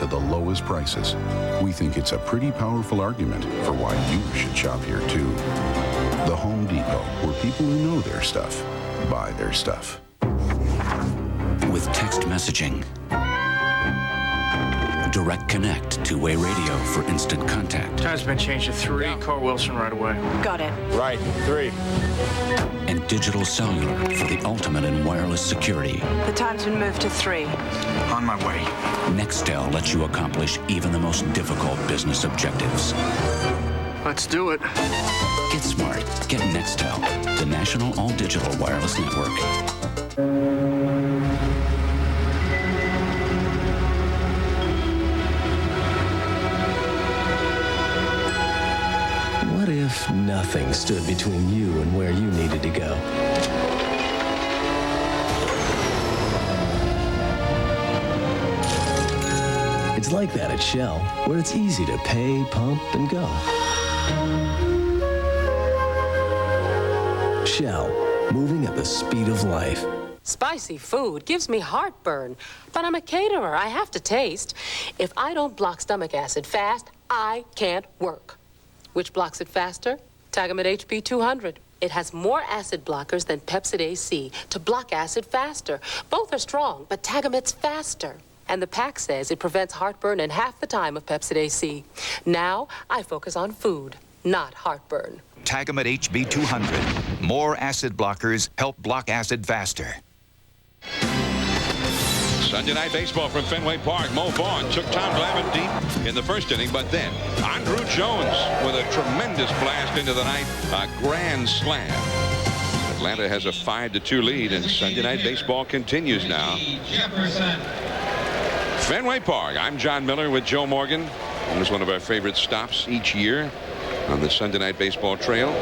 the lowest prices. We think it's a pretty powerful argument for why you should shop here too. The Home Depot, where people who know their stuff buy their stuff. With text messaging, direct connect, two-way radio for instant contact. Time's been changed to 3. Call Wilson right away. Got it. Right, 3. And digital cellular for the ultimate in wireless security. The time's been moved to 3. On my way. Nextel lets you accomplish even the most difficult business objectives. Let's do it. Get smart. Get Nextel, the national all-digital wireless network. What if nothing stood between you and where you needed to go? It's like that at Shell, where it's easy to pay, pump, and go. Shell, moving at the speed of life. Spicy food gives me heartburn, but I'm a caterer. I have to taste. If I don't block stomach acid fast, I can't work. Which blocks it faster? Tagamet HB 200. It has more acid blockers than Pepsid AC to block acid faster. Both are strong, but Tagamet's faster. And the pack says it prevents heartburn in half the time of Pepsid AC. Now, I focus on food, not heartburn. Tagamet HB 200. More acid blockers help block acid faster. Sunday night baseball from Fenway Park. Mo Vaughn took Tom Glavine deep in the first inning, but then Andrew Jones with a tremendous blast into the night, a grand slam. Atlanta has a 5-2 lead, and Sunday night baseball continues now. Fenway Park. I'm John Miller with Joe Morgan. It was one of our favorite stops each year on the Sunday night baseball trail.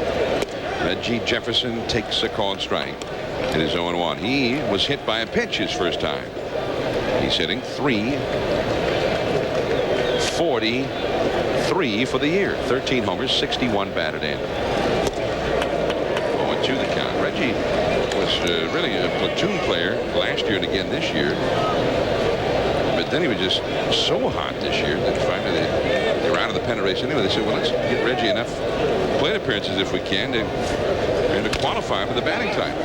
Reggie Jefferson takes a called strike. It is 0-1. He was hit by a pitch his first time. He's hitting .343 for the year. 13 homers, 61 batted in. 0-2 the count. Reggie was really a platoon player last year and again this year. But then he was just so hot this year that finally they were out of the pennant race anyway. They said, well, let's get Reggie enough plate appearances if we can to qualify for the batting title.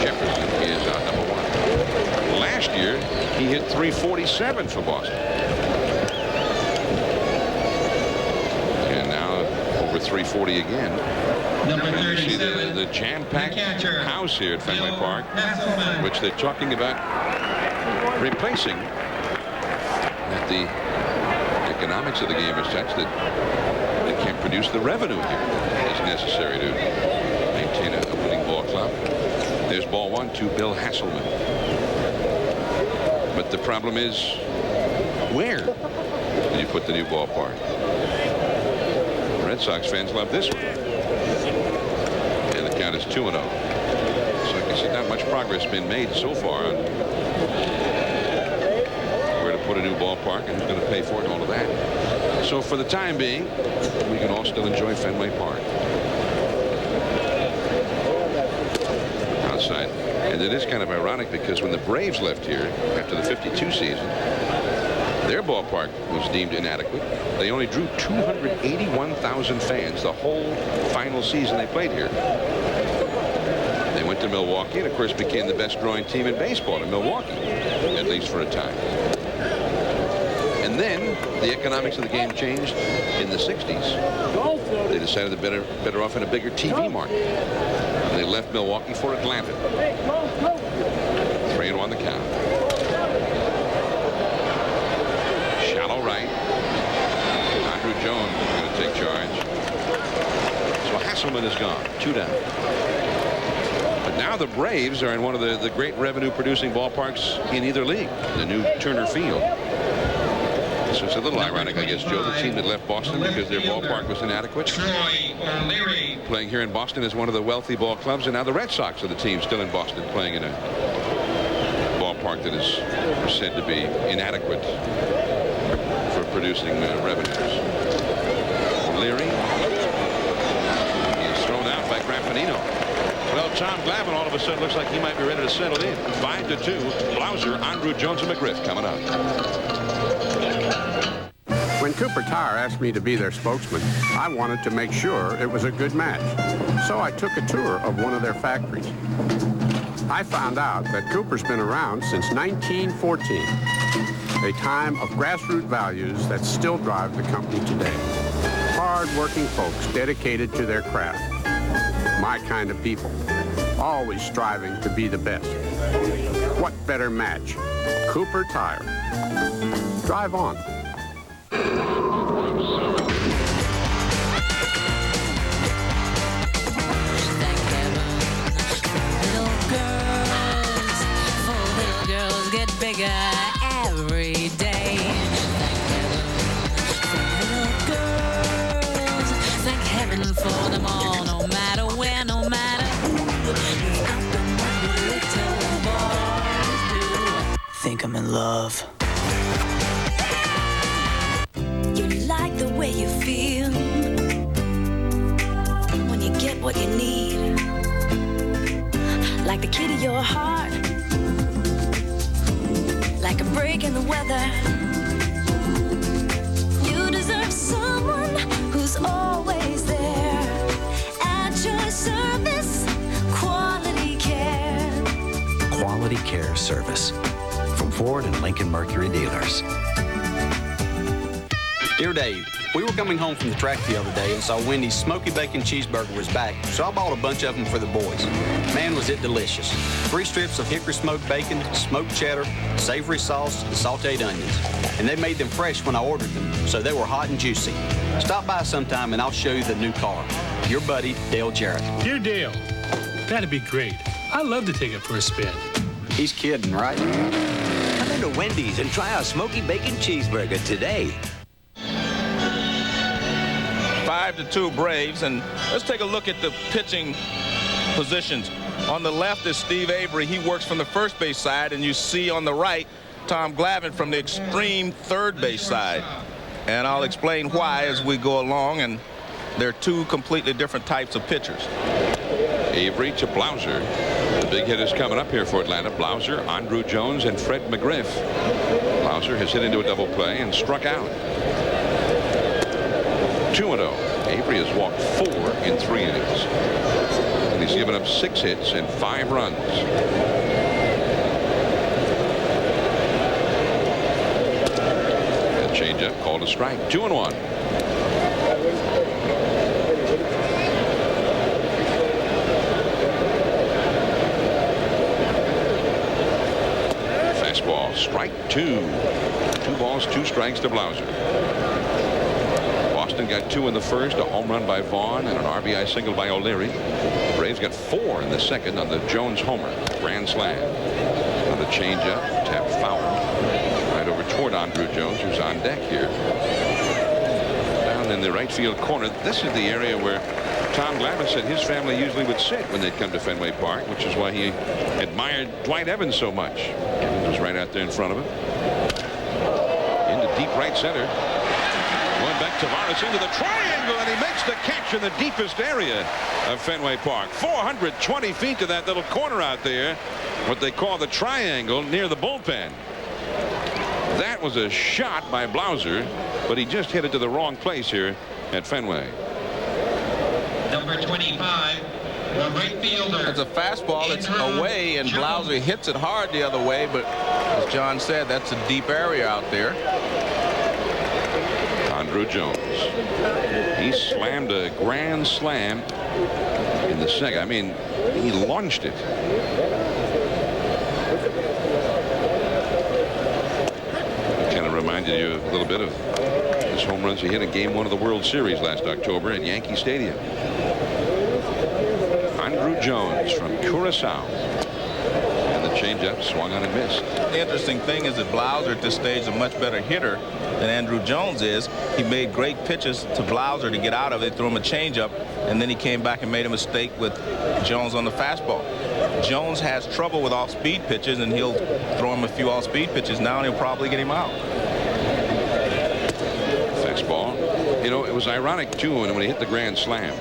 Jefferson is out number 1. Last year, he hit .347 for Boston. And now over .340 again. Number 37, you see the jam-packed house here at Fenway Park, which they're talking about replacing. That the economics of the game are such that they can't produce the revenue here as necessary to maintain a winning ball club. There's ball 1 to Bill Hasselman. But the problem is, where do you put the new ballpark? Red Sox fans love this one. And the count is 2-0. So I guess not much progress been made so far on where to put a new ballpark and who's going to pay for it and all of that. So for the time being, we can all still enjoy Fenway Park. Outside. And it is kind of ironic because when the Braves left here after the '52 season, their ballpark was deemed inadequate. They only drew 281,000 fans the whole final season they played here. They went to Milwaukee and of course became the best drawing team in baseball in Milwaukee, at least for a time. And then the economics of the game changed in the 60s. They decided they're better off in a bigger TV market. And they left Milwaukee for Atlanta. 3-1 the count. Shallow right. Andrew Jones is going to take charge. So Hasselman is gone. 2 down. But now the Braves are in one of the great revenue producing ballparks in either league, the new Turner Field. So it's a little ironic, I guess, Joe, the team that left Boston because their ballpark was inadequate, playing here in Boston as one of the wealthy ball clubs, and now the Red Sox are the team still in Boston playing in a ballpark that is said to be inadequate for producing revenues. Leary is thrown out by Graffinino. Well, Tom Glavine all of a sudden looks like he might be ready to settle in. 5-2. Blauser, Andrew Jones, and McGriff coming up. When Cooper Tire asked me to be their spokesman, I wanted to make sure it was a good match. So I took a tour of one of their factories. I found out that Cooper's been around since 1914, a time of grassroots values that still drive the company today. Hard-working folks dedicated to their craft. My kind of people, always striving to be the best. What better match? Cooper Tire. Drive on. Get bigger every day. Thank girls. Thank heaven for them all, no matter where, no matter who. Up and little boys do. Think I'm in love. You like the way you feel when you get what you need, like the key to your heart. Like a break in the weather. You deserve someone who's always there. At your service, quality care. Quality care service from Ford and Lincoln Mercury dealers. Dear Dave, we were coming home from the track the other day and saw Wendy's Smoky Bacon Cheeseburger was back, so I bought a bunch of them for the boys. Man, was it delicious. 3 strips of hickory smoked bacon, smoked cheddar, savory sauce, and sauteed onions. And they made them fresh when I ordered them, so they were hot and juicy. Stop by sometime and I'll show you the new car. Your buddy, Dale Jarrett. Dear Dale, that'd be great. I'd love to take it for a spin. He's kidding, right? Come into Wendy's and try our Smoky Bacon Cheeseburger today. 5-2 Braves, and let's take a look at the pitching positions. On the left is Steve Avery. He works from the first base side, and you see on the right Tom Glavine from the extreme third base side. And I'll explain why as we go along, and they're 2 completely different types of pitchers. Avery to Blauser. The big hit is coming up here for Atlanta. Blauser, Andrew Jones, and Fred McGriff. Blauser has hit into a double play and struck out. 2-0. Avery has walked 4 in 3 innings. And he's given up 6 hits and 5 runs. That changeup called a strike. 2-1. Fastball, strike 2. 2 balls, 2 strikes to Blauser. Boston got 2 in the first, a home run by Vaughn and an RBI single by O'Leary. The Braves got 4 in the second on the Jones homer. Grand slam. On the changeup, tapped foul. Right over toward Andrew Jones, who's on deck here. Down in the right field corner. This is the area where Tom Glavine said his family usually would sit when they'd come to Fenway Park, which is why he admired Dwight Evans so much. Evans was right out there in front of him. Into deep right center. Going back Tavares into the triangle, and he makes the catch in the deepest area of Fenway Park. 420 feet to that little corner out there, what they call the triangle near the bullpen. That was a shot by Blauser, but he just hit it to the wrong place here at Fenway. Number 25, the right fielder. It's a fastball. It's away, and Blauser hits it hard the other way, but as John said, that's a deep area out there. Andrew Jones. He slammed a grand slam in the second. I mean, he launched it. Kind of reminded you a little bit of his home runs he hit in Game 1 of the World Series last October at Yankee Stadium. Andrew Jones from Curacao. And the changeup swung on and missed. The interesting thing is that Blauser at this stage is a much better hitter than Andrew Jones is. He made great pitches to Blauser to get out of it, threw him a changeup, and then he came back and made a mistake with Jones on the fastball. Jones has trouble with off-speed pitches, and he'll throw him a few off-speed pitches now, and he'll probably get him out. Fastball. You know, it was ironic, too, when he hit the grand slam.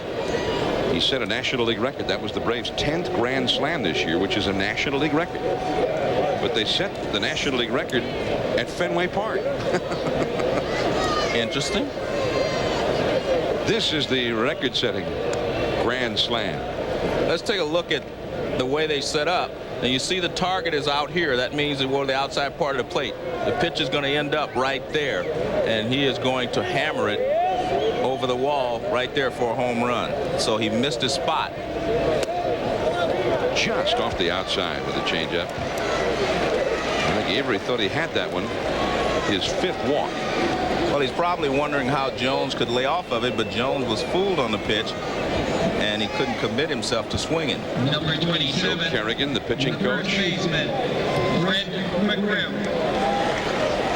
He set a National League record. That was the Braves' 10th Grand Slam this year, which is a National League record. But they set the National League record at Fenway Park. Interesting. This is the record-setting Grand Slam. Let's take a look at the way they set up. Now you see the target is out here. That means it was the outside part of the plate. The pitch is going to end up right there, and he is going to hammer it over the wall right there for a home run. So he missed his spot. Just off the outside with a changeup. I think Avery thought he had that one. His 5th walk. Well, he's probably wondering how Jones could lay off of it, but Jones was fooled on the pitch, and he couldn't commit himself to swinging. Number 27. Joe Kerrigan, the pitching coach. Baseman, Fred McGriff.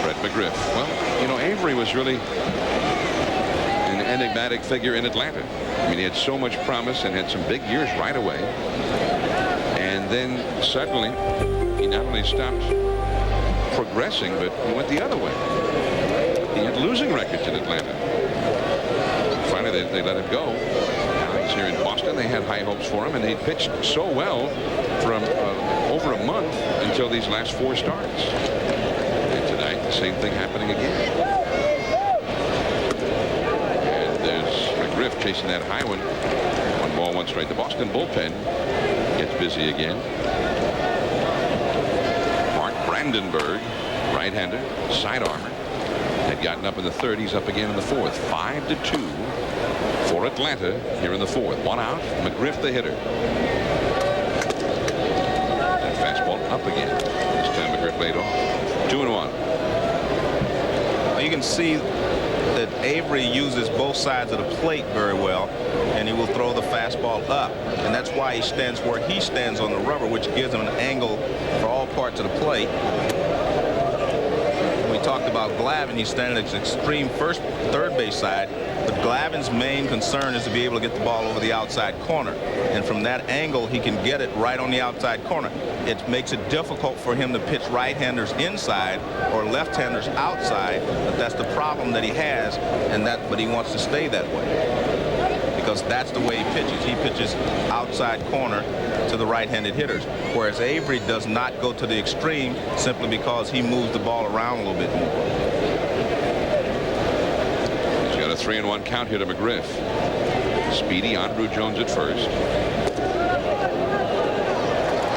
Fred McGriff. Well, you know, Avery was really an enigmatic figure in Atlanta. I mean, he had so much promise and had some big years right away. And then suddenly, he not only stopped progressing, but he went the other way. He had losing records in Atlanta. Finally, they let him go. Now he's here in Boston. They had high hopes for him, and he pitched so well from over a month until these last 4 starts. And tonight, the same thing happening again. And there's McGriff chasing that high one. 1 ball, 1 strike. The Boston bullpen gets busy again. Mark Brandenburg, right-hander, side armor. Had gotten up in the 3rd. He's up again in the 4th. 5-2 for Atlanta here in the 4th. 1 out. McGriff the hitter. That fastball up again. This time McGriff laid off. 2-1. Well, you can see that Avery uses both sides of the plate very well, and he will throw the fastball up, and that's why he stands where he stands on the rubber, which gives him an angle for all parts of the plate. We talked about Glavine. He's standing at his extreme third base side, but Glavine's main concern is to be able to get the ball over the outside corner, and from that angle he can get it right on the outside corner. It makes it difficult for him to pitch right-handers inside or left-handers outside, but that's the problem that he has, but he wants to stay that way because that's the way he pitches. He pitches outside corner to the right-handed hitters, whereas Avery does not go to the extreme simply because he moves the ball around a little bit more. He's got a 3-1 count here to McGriff. Speedy Andrew Jones at first.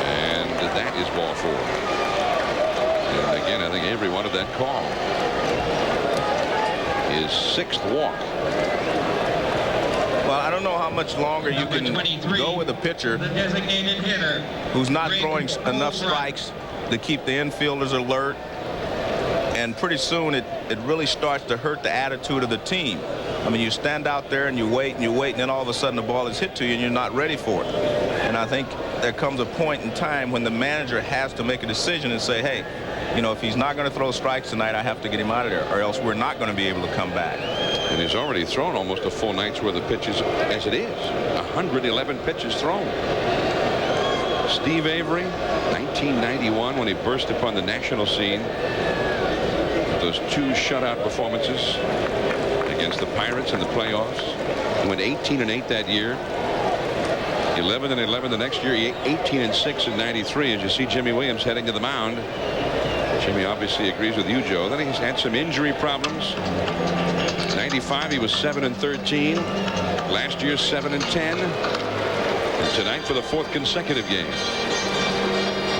And that is ball 4. And again, I think Avery wanted that call. His 6th walk. Well, I don't know how much longer you can go with a pitcher who's not throwing enough strikes to keep the infielders alert, and pretty soon it really starts to hurt the attitude of the team. I mean, you stand out there and you wait, and then all of a sudden the ball is hit to you and you're not ready for it. And I think there comes a point in time when the manager has to make a decision and say, hey, you know, if he's not going to throw strikes tonight, I have to get him out of there, or else we're not going to be able to come back. And he's already thrown almost a full night's worth of pitches as it is. 111 pitches thrown. Steve Avery, 1991, when he burst upon the national scene. Those 2 shutout performances against the Pirates in the playoffs. He went 18-8 that year. 11-11 the next year. 18-6 in '93. As you see Jimmy Williams heading to the mound. Jimmy obviously agrees with you, Joe. Then he's had some injury problems. 95, he was 7-13. Last year, 7-10. And tonight for the 4th consecutive game.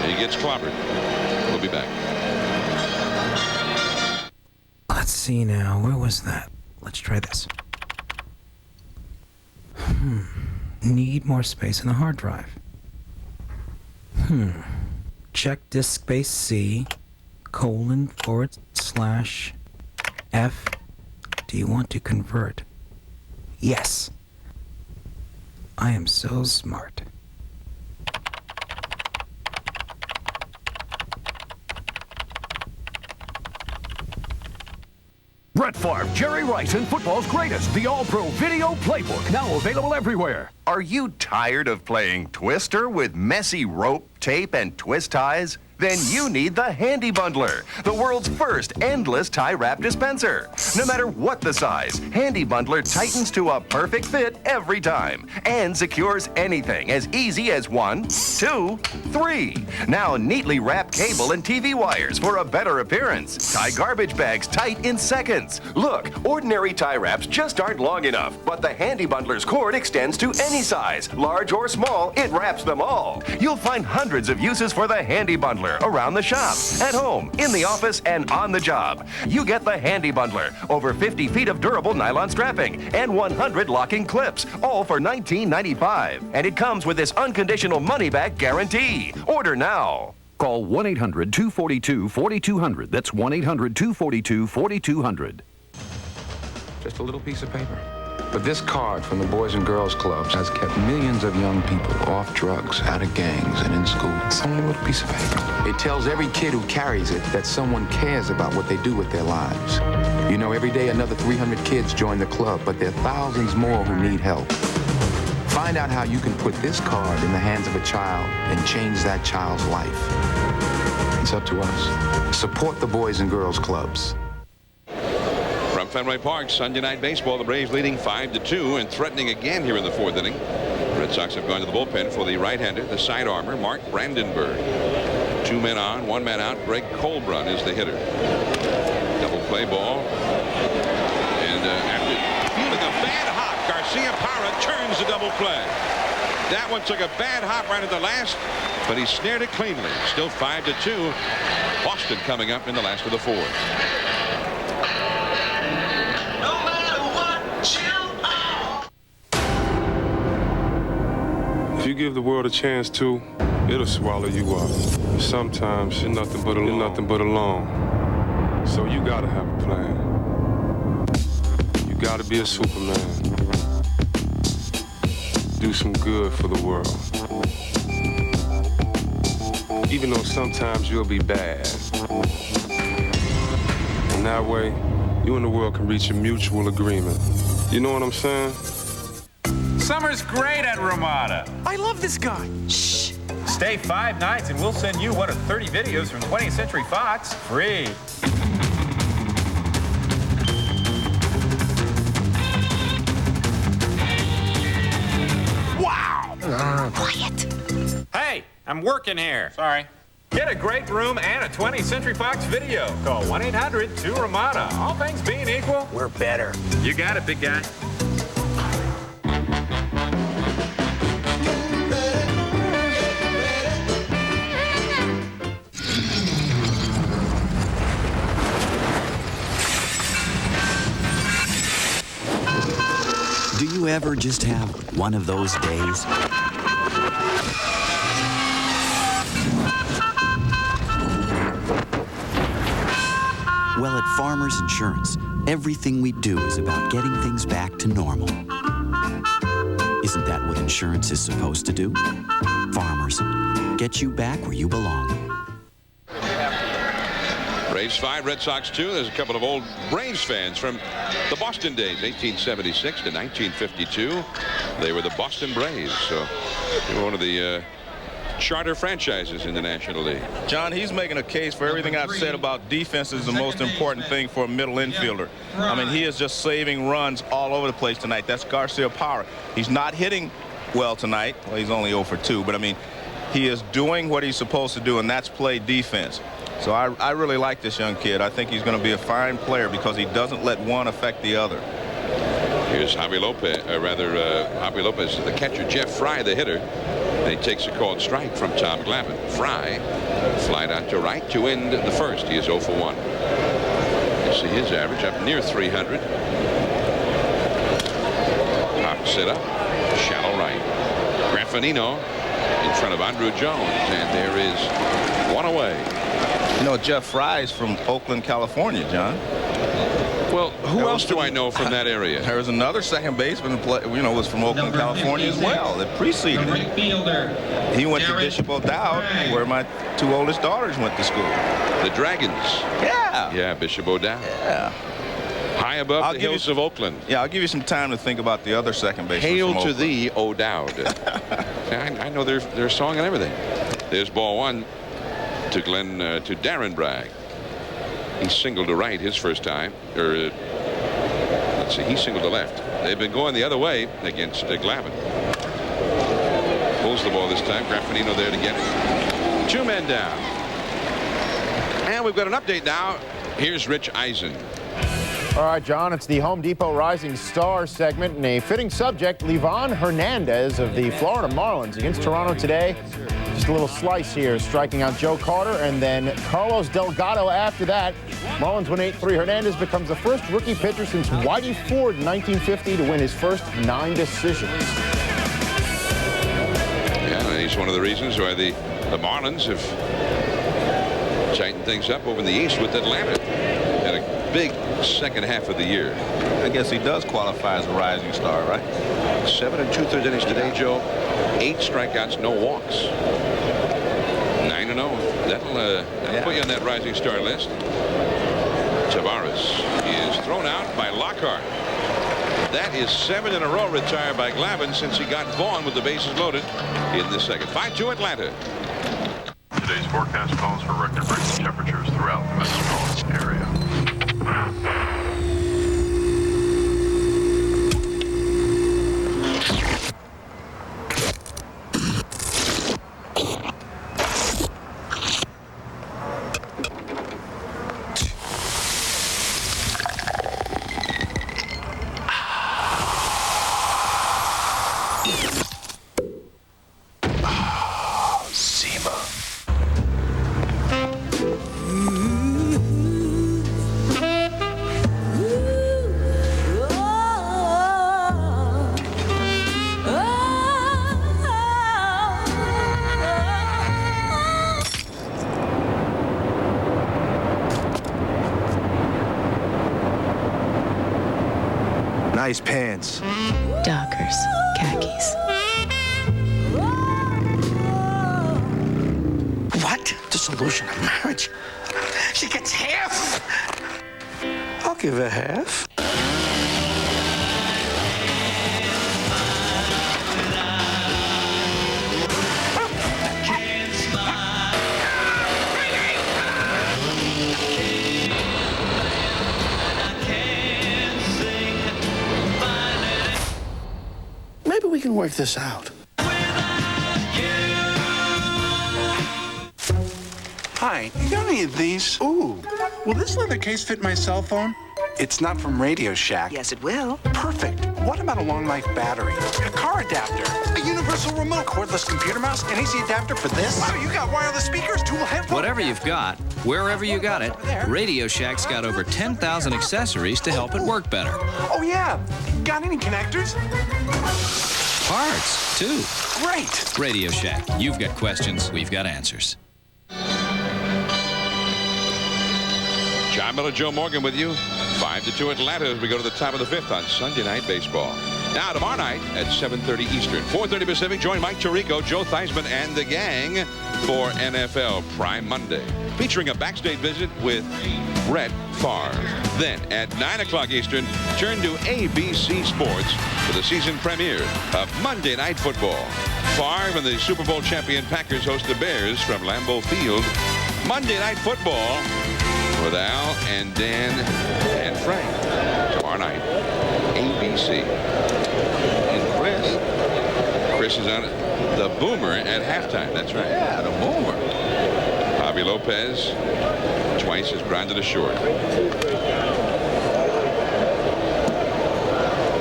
He gets clobbered. We'll be back. Let's see now. Where was that? Let's try this. Need more space in the hard drive. Check disk space C, :/F. Do you want to convert? Yes. I am so smart. Brett Favre, Jerry Rice, and football's greatest, the All-Pro Video Playbook, now available everywhere. Are you tired of playing Twister with messy rope, tape, and twist ties? Then you need the Handy Bundler, the world's first endless tie wrap dispenser. No matter what the size, Handy Bundler tightens to a perfect fit every time and secures anything as easy as 1, 2, 3. Now neatly wrap cable and TV wires for a better appearance. Tie garbage bags tight in seconds. Look, ordinary tie wraps just aren't long enough, but the Handy Bundler's cord extends to any size, large or small. It wraps them all. You'll find hundreds of uses for the Handy Bundler around the shop, at home, in the office, and on the job. You get the Handy Bundler, over 50 feet of durable nylon strapping, and 100 locking clips, all for $19.95. And it comes with this unconditional money-back guarantee. Order now. Call 1-800-242-4200. That's 1-800-242-4200. Just a little piece of paper. But this card from the Boys and Girls Clubs has kept millions of young people off drugs, out of gangs, and in school. It's only a little piece of paper. It tells every kid who carries it that someone cares about what they do with their lives. You know, every day another 300 kids join the club, but there are thousands more who need help. Find out how you can put this card in the hands of a child and change that child's life. It's up to us. Support the Boys and Girls Clubs. From Fenway Park, Sunday night baseball, the Braves leading 5-2 and threatening again here in the 4th inning. Red Sox have gone to the bullpen for the right-hander, the side armor, Mark Brandenburg. 2 men on, 1 man out. Greg Colbrun is the hitter. Double play ball. And after feeling a bad hop, Garcia Parra turns the double play. That one took a bad hop right at the last, but he snared it cleanly. Still 5-2. Boston coming up in the last of the 4th. If you give the world a chance to, it'll swallow you up. Sometimes you're nothing but alone. So you gotta have a plan. You gotta be a Superman. Do some good for the world. Even though sometimes you'll be bad. And that way, you and the world can reach a mutual agreement. You know what I'm saying? Summer's great at Ramada. I love this guy. Shh. Stay 5 nights and we'll send you one of 30 videos from 20th Century Fox free. Wow. Quiet. Hey, I'm working here. Sorry. Get a great room and a 20th Century Fox video. Call 1-800-2-RAMADA. All things being equal, we're better. You got it, big guy. Do you ever just have one of those days? Well, at Farmers Insurance, everything we do is about getting things back to normal. Isn't that what insurance is supposed to do? Farmers, get you back where you belong. Braves 5, Red Sox 2. There's a couple of old Braves fans from the Boston days, 1876 to 1952. They were the Boston Braves, so they were one of the charter franchises in the National League. John, he's making a case for everything I've said about defense is the most important thing for a middle infielder. I mean, he is just saving runs all over the place tonight. That's Garcia Parra. He's not hitting well tonight. Well, he's only 0 for 2, but I mean, he is doing what he's supposed to do, and that's play defense. So I really like this young kid. I think he's going to be a fine player because he doesn't let one affect the other. Here's Javi Lopez, Javi Lopez, the catcher, Jeff Fry, the hitter. And he takes a called strike from Tom Glavine. Fry flied out to right to end the first. He is 0 for 1. You see his average up near 300. Pop set up, shallow right. Graffinino in front of Andrew Jones, and there is one away. You know, Jeff Fry is from Oakland, California, John. Well, who else do I know from that area? There was another second baseman, was from Oakland, California as well. That preceded him. He went to Bishop O'Dowd, where my 2 oldest daughters went to school. The Dragons. Yeah. Yeah, Bishop O'Dowd. Yeah. High above the hills of Oakland. Yeah, I'll give you some time to think about the other second baseman. Hail from to Oakland. thee, O'Dowd. I know their song and everything. There's ball 1. to Darren Bragg. He singled to right his first time. Let's see, he singled to left. They've been going the other way against Glavin. Pulls the ball this time. Graffinino there to get it. 2 men down. And we've got an update now. Here's Rich Eisen. All right, John, it's the Home Depot Rising Star segment, and a fitting subject, Livan Hernandez of the Florida Marlins against Toronto today. Just a little slice here, striking out Joe Carter and then Carlos Delgado after that. Marlins win 8-3. Hernandez becomes the first rookie pitcher since Whitey Ford in 1950 to win his first 9 decisions. Yeah, he's one of the reasons why the Marlins have tightened things up over in the East with Atlanta. Had a big second half of the year. I guess he does qualify as a rising star, right? 7 2/3 innings today, Joe. 8 strikeouts, no walks. 9-0. That'll put you on that rising star list. Tavares is thrown out by Lockhart. That is 7 in a row retired by Glavin since he got Vaughn with the bases loaded in the second. 5-2 Atlanta. Today's forecast calls for record-breaking temperatures throughout the metropolitan area. Nice pants. Dockers, khakis. What? Dissolution of marriage? She gets half. I'll give her half. Maybe we can work this out. Hi, you got any of these? Ooh, will this leather case fit my cell phone? It's not from Radio Shack. Yes, it will. Perfect. What about a long life battery? A car adapter? A universal remote? Cordless computer mouse? An AC adapter for this? Wow, you got wireless speakers, dual headphones. Whatever you've got, wherever you got it, Radio Shack's got over 10,000 accessories to help it work better. Oh, yeah. Got any connectors? Parts, too. Great. Radio Shack. You've got questions, we've got answers. John Miller, Joe Morgan with you. 5-2 Atlanta as we go to the top of the 5th on Sunday Night Baseball. Now tomorrow night at 7:30 Eastern, 4:30 Pacific, join Mike Tirico, Joe Theismann, and the gang for NFL Prime Monday, featuring a backstage visit with Brett Favre. Then at 9 o'clock Eastern, turn to ABC Sports for the season premiere of Monday Night Football. Favre and the Super Bowl champion Packers host the Bears from Lambeau Field. Monday Night Football with Al and Dan and Frank tomorrow night, ABC. And Chris is on the Boomer at halftime. That's right. Yeah, the Boomer. Javi Lopez twice has grounded a short.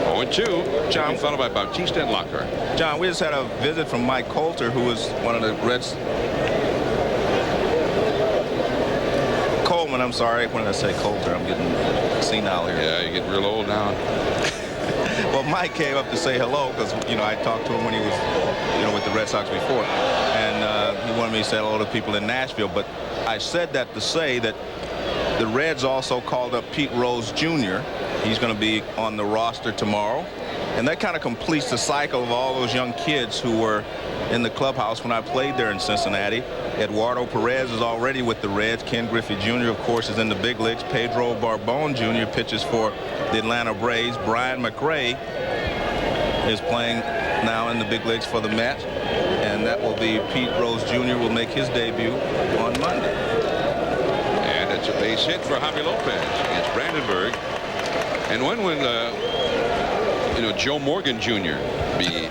0-2. John, followed by Bautista and Lockhart. John, we just had a visit from Mike Coulter, who was one of the Reds. Coleman, I'm sorry. When did I say Coulter? I'm getting senile here. Yeah, you're getting real old now. Well, Mike came up to say hello because, I talked to him when he was, with the Red Sox before. And he wanted me to say hello to people in Nashville. But I said that to say that the Reds also called up Pete Rose Jr. He's going to be on the roster tomorrow. And that kind of completes the cycle of all those young kids who were in the clubhouse when I played there in Cincinnati. Eduardo Perez is already with the Reds. Ken Griffey Jr., of course, is in the big leagues. Pedro Barbon Jr. pitches for the Atlanta Braves. Brian McRae is playing now in the big leagues for the Mets. And that will be Pete Rose Jr. will make his debut on Monday. And it's a base hit for Javi Lopez against Brandenburg. And when will Joe Morgan Jr. be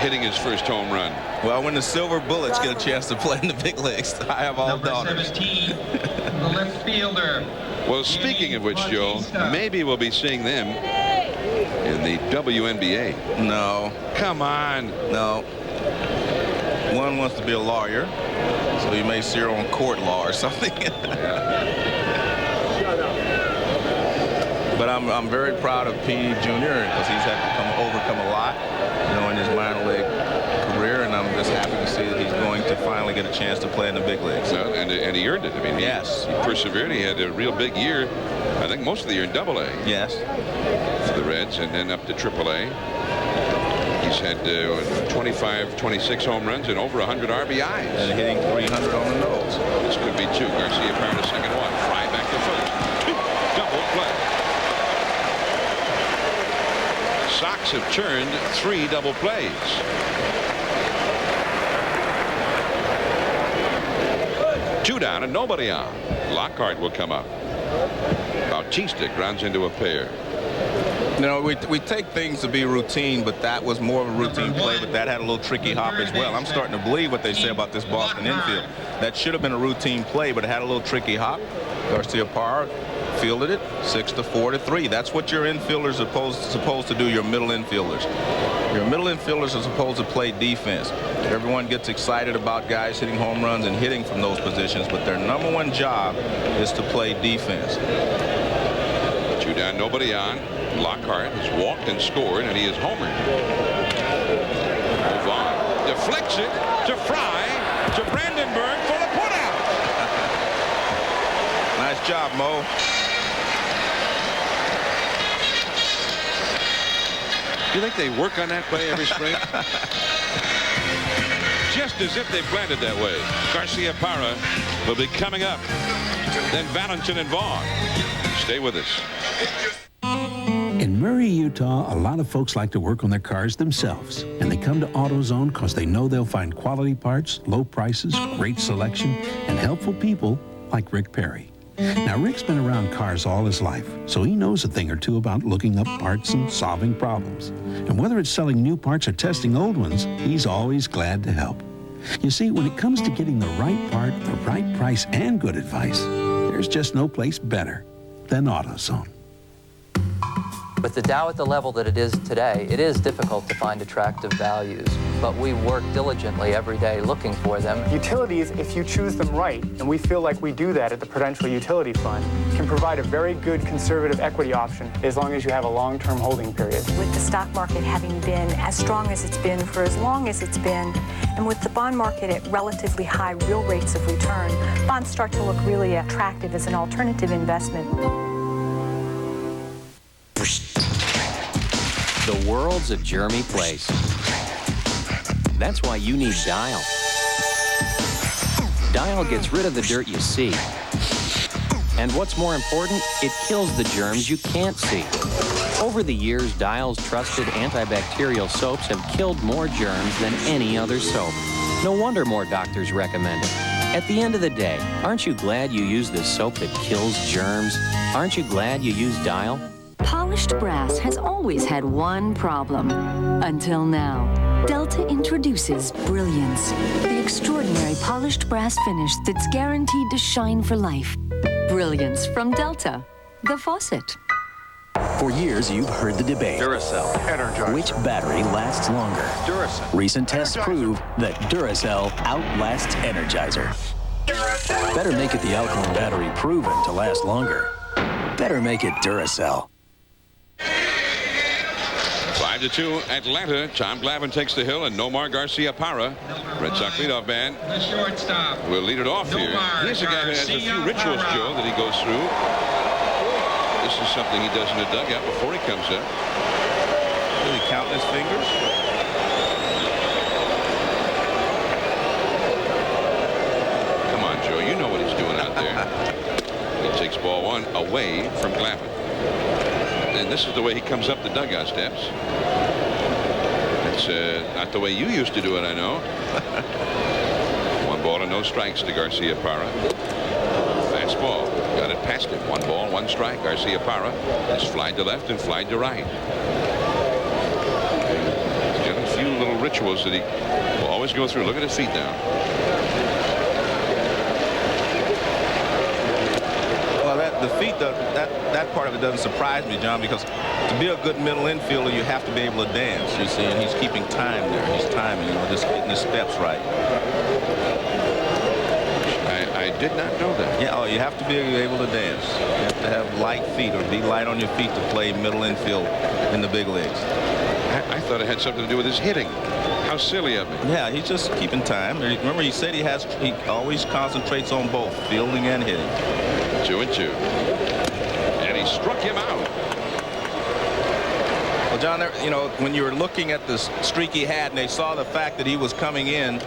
hitting his first home run? Well, when the Silver Bullets get a chance to play in the big leagues, I have all Number daughters. 17, the left fielder. Well, speaking of which, Joe, maybe we'll be seeing them in the WNBA. No. Come on. No. One wants to be a lawyer, so you may see her on court law or something. But I'm very proud of P. Jr. because he's had to overcome a lot, in his minor league career, and I'm just happy to see that he's going to finally get a chance to play in the big leagues. Well, and he earned it. I mean, yes, he persevered. He had a real big year. I think most of the year in AA. Yes. For the Reds, and then up to AAA. He's had 25, 26 home runs and over 100 RBIs. And hitting 300 on the nose. This could be two. Garcia Parra to second one. Fry back to first. Double play. Sox have churned 3 double plays. Two down and nobody on. Lockhart will come up. Bautista grounds into a pair. We take things to be routine, but that was more of a routine play, but that had a little tricky hop as well. I'm starting to believe what they say about this Boston infield. That should have been a routine play, but it had a little tricky hop. Garcia Parra fielded it 6-4-3. That's what your infielders are supposed to do, your middle infielders. Your middle infielders are supposed to play defense. Everyone gets excited about guys hitting home runs and hitting from those positions, but their number one job is to play defense. Two down, nobody on. Lockhart has walked and scored, and he is homered. Move on. Deflects it to Fry to Brandenburg for the putout. Nice job, Mo. Do you think they work on that play every spring? Just as if they planned it that way. Garcia Parra will be coming up. Then Valentin and Vaughn. Stay with us. In Murray, Utah, a lot of folks like to work on their cars themselves, and they come to AutoZone because they know they'll find quality parts, low prices, great selection, and helpful people like Rick Perry. Now, Rick's been around cars all his life, so he knows a thing or two about looking up parts and solving problems. And whether it's selling new parts or testing old ones, he's always glad to help. You see, when it comes to getting the right part, the right price, and good advice, there's just no place better than AutoZone. With the Dow at the level that it is today, it is difficult to find attractive values, but we work diligently every day looking for them. Utilities, if you choose them right, and we feel like we do that at the Prudential Utility Fund, can provide a very good conservative equity option as long as you have a long-term holding period. With the stock market having been as strong as it's been for as long as it's been, and with the bond market at relatively high real rates of return, bonds start to look really attractive as an alternative investment. The world's a germy place. That's why you need Dial. Dial gets rid of the dirt you see. And what's more important, it kills the germs you can't see. Over the years, Dial's trusted antibacterial soaps have killed more germs than any other soap. No wonder more doctors recommend it. At the end of the day, aren't you glad you use the soap that kills germs? Aren't you glad you use Dial? Polished brass has always had one problem. Until now. Delta introduces Brilliance, the extraordinary polished brass finish that's guaranteed to shine for life. Brilliance from Delta, the faucet. For years, you've heard the debate. Duracell. Energizer. Which battery lasts longer? Duracell. Recent tests prove that Duracell outlasts Energizer. Better make it the alkaline battery proven to last longer. Better make it Duracell. 5-2 Atlanta. Tom Glavine takes the hill and Nomar Garcia Parra. Red Sox leadoff man. The shortstop. Will lead it off here. Here's a guy who has a few rituals, Joe, that he goes through. This is something he does in the dugout before he comes up. Did he count his fingers? Come on, Joe. You know what he's doing out there. He takes ball one away from Glavine. And this is the way he comes up the dugout steps. That's not the way you used to do it, I know. 1 ball and no strikes to Garcia-Parra. Fastball. Got it past him. 1 ball, 1 strike. Garcia-Parra has flied to left and flied to right. He's got a few little rituals that he will always go through. Look at his feet now. Well, the feet, that part of it doesn't surprise me, John, because to be a good middle infielder, you have to be able to dance, you see, and he's keeping time there. He's timing, you know, just getting his steps right. I did not know that. Yeah, oh, you have to be able to dance. You have to have light feet or be light on your feet to play middle infield in the big leagues. I thought it had something to do with his hitting. How silly of me. Yeah, he's just keeping time. Remember, he said he always concentrates on both fielding and hitting. 2-2. And he struck him out. Well, John, you know, when you were looking at the streak he had and they saw the fact that he was coming in,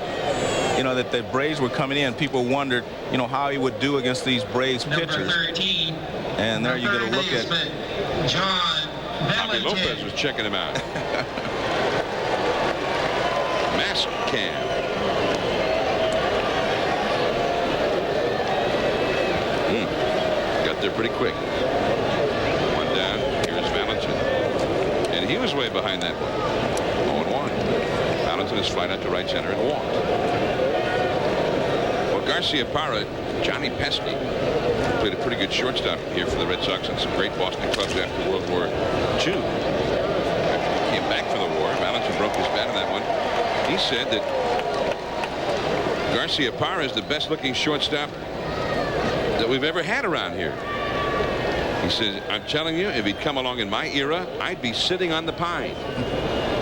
you know, that the Braves were coming in, people wondered, you know, how he would do against these Braves pitchers. 13, and there you get a look at John Javi Lopez was checking him out. Mask cam. Got there pretty quick. 1 down. Here's Valentin. And he was way behind that one. 0-1. Valentin is flying out to right center and walked. Well, Garcia-Parra, Johnny Pesky, played a pretty good shortstop here for the Red Sox and some great Boston clubs after World War II. Came back from the war. Valentin broke his bat in that one. He said that Garcia-Parra is the best looking shortstop that we've ever had around here. He says, I'm telling you, if he'd come along in my era, I'd be sitting on the pine.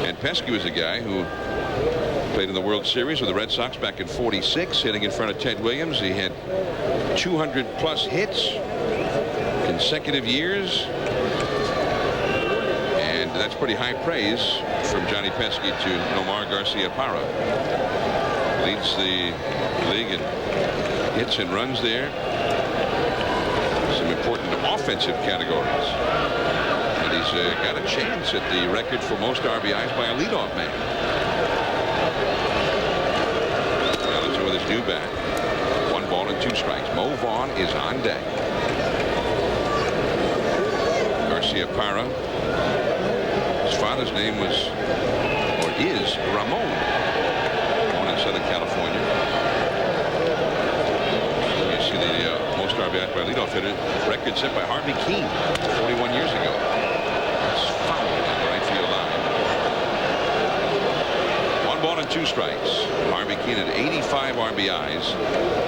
And Pesky was a guy who played in the World Series with the Red Sox back in '46, hitting in front of Ted Williams. He had 200+ hits, consecutive years. And that's pretty high praise from Johnny Pesky to Nomar Garcia-Parra. Leads the league in hits and runs there. Some important offensive categories. And he's got a chance at the record for most RBIs by a leadoff man. Valentin with his new bat. 1 ball and 2 strikes. Mo Vaughn is on deck. Garcia-Parra. His father's name was, or is, Ramon. Born in Southern California. You see the most RBIs by leadoff hitter record set by Harvey Keene 41 years ago. That's foul on the right field line. 1 ball and 2 strikes. Harvey Keene had 85 RBIs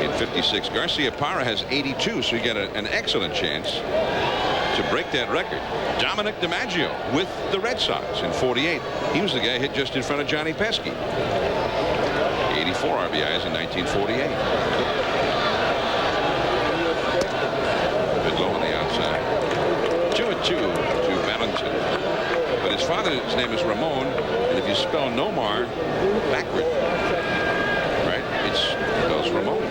in '56. Garcia-Parra has 82, so you get an excellent chance to break that record. Dominic DiMaggio with the Red Sox in '48. He was the guy hit just in front of Johnny Pesky. 84 RBIs in 1948. Bit low on the outside. 2-2 to Valentin. But his father's name is Ramon, and if you spell Nomar backward, right, it spells Ramon.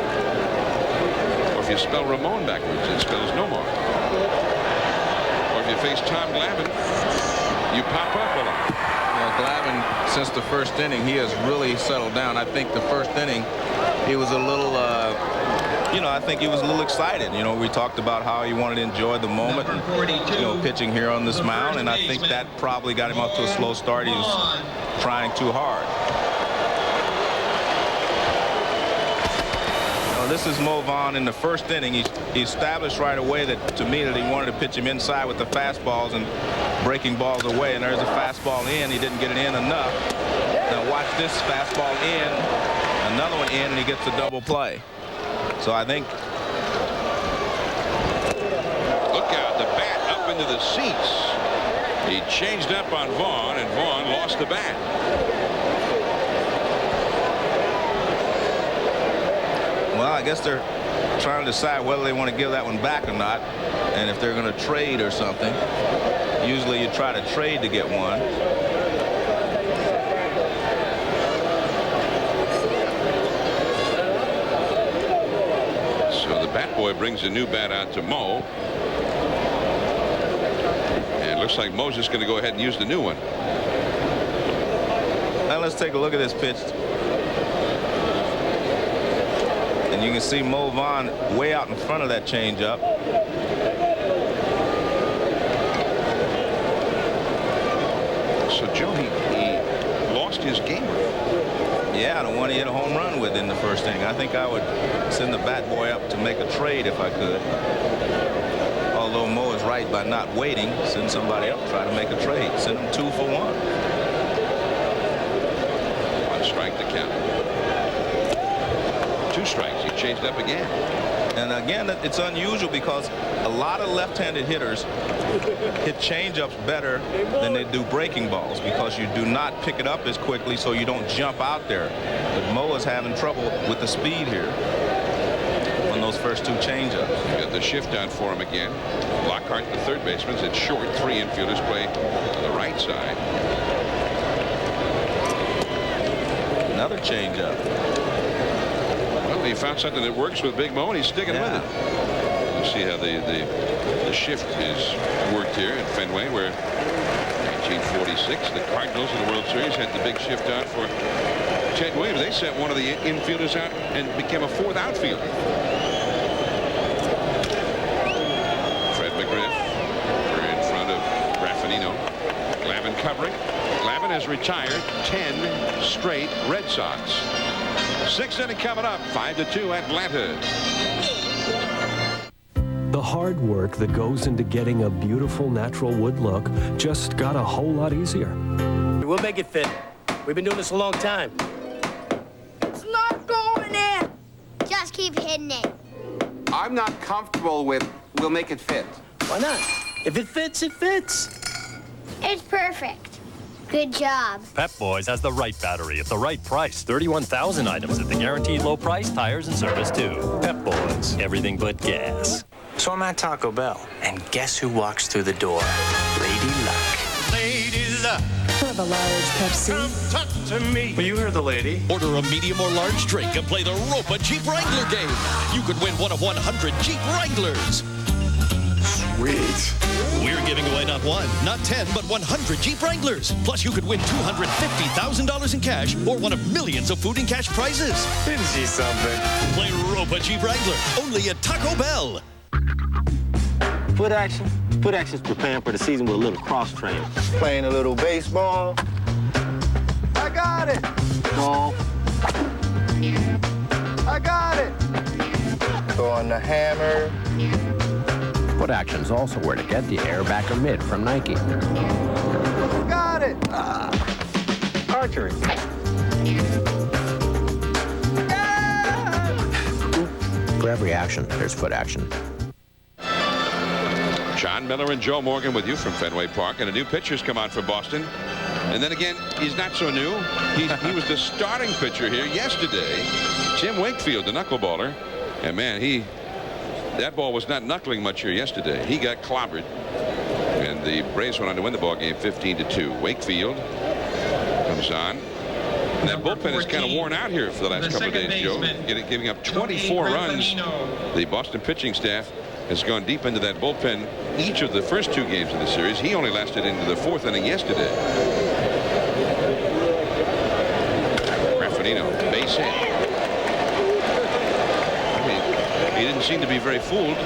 Or if you spell Ramon backwards, it spells Nomar. If you face Tom Glavine, you pop up with him. Well, Glavine, since the first inning, he has really settled down. I think the first inning, he was a little, you know, I think he was a little excited. You know, we talked about how he wanted to enjoy the moment and, you know, pitching here on this mound, and I think that probably got him off to a slow start. He was trying too hard. This is Mo Vaughn in the first inning. He established right away that, to me, that he wanted to pitch him inside with the fastballs and breaking balls away. And there's a fastball in. He didn't get it in enough. Now watch this fastball in, another one in, and he gets a double play. So I think. Look out, the bat up into the seats. He changed up on Vaughn, and Vaughn lost the bat. Well, I guess they're trying to decide whether they want to give that one back or not, and if they're going to trade or something. Usually you try to trade to get one. So the bat boy brings a new bat out to Mo. And it looks like Mo's just going to go ahead and use the new one. Now let's take a look at this pitch. And you can see Mo Vaughn way out in front of that changeup. So, Joe, he lost his gamer. Yeah, the one he hit a home run with in the first inning. I think I would send the bat boy up to make a trade if I could. Although Mo is right by not waiting, send somebody up, try to make a trade. Send him 2 for 1. 1 strike to count. 2 strikes. He changed up again. And again, it's unusual because a lot of left-handed hitters hit changeups better than they do breaking balls because you do not pick it up as quickly, so you don't jump out there. But Mo is having trouble with the speed here on those first 2 changeups. You got the shift out for him again. Lockhart, the third baseman, it's short. 3 infielders play on the right side. Another changeup. Well, he found something that works with Big Mo, and he's sticking with it. You see how the shift is worked here at Fenway, where 1946 the Cardinals in the World Series had the big shift out for Ted Williams. They sent one of the infielders out and became a 4th outfielder. Fred McGriff, we're in front of Raffanino. Glavine covering. Glavine has retired 10 straight Red Sox. 6th inning coming up. 5-2 Atlanta. The hard work that goes into getting a beautiful natural wood look just got a whole lot easier. We'll make it fit. We've been doing this a long time. It's not going in. Just keep hitting it. I'm not comfortable with we'll make it fit. Why not? If it fits, it fits. It's perfect. Good job. Pep Boys has the right battery at the right price. 31,000 items at the guaranteed low price, tires and service too. Pep Boys, everything but gas. So I'm at Taco Bell, and guess who walks through the door? Lady Luck. Lady Luck. Have a large Pepsi. Come talk to me. Well, you heard the lady. Order a medium or large drink and play the Ropa Jeep Wrangler game. You could win one of 100 Jeep Wranglers. Sweet. We're giving away not 1, not 10, but 100 Jeep Wranglers. Plus, you could win $250,000 in cash or one of millions of food and cash prizes. Isn't she something? Play Ropa Jeep Wrangler only at Taco Bell. Foot action. Foot action's preparing for the season with a little cross training. Playing a little baseball. I got it. Ball. I got it. Throwing the hammer. Foot action's also where to get the Airbacker Mid from Nike. Got it. Archery. For every action, there's foot action. John Miller and Joe Morgan with you from Fenway Park, and a new pitcher's come out for Boston. And then again, he's not so new. He was the starting pitcher here yesterday. Jim Wakefield, the knuckleballer. And man, that ball was not knuckling much here yesterday. He got clobbered. And the Braves went on to win the ball game 15-2. Wakefield comes on. And that bullpen is kind of worn out here for the last couple of days, Joe. Giving up 24 runs. The Boston pitching staff has gone deep into that bullpen each of the first 2 games of the series. He only lasted into the 4th inning yesterday. Raffanino, base hit. I mean, he didn't seem to be very fooled.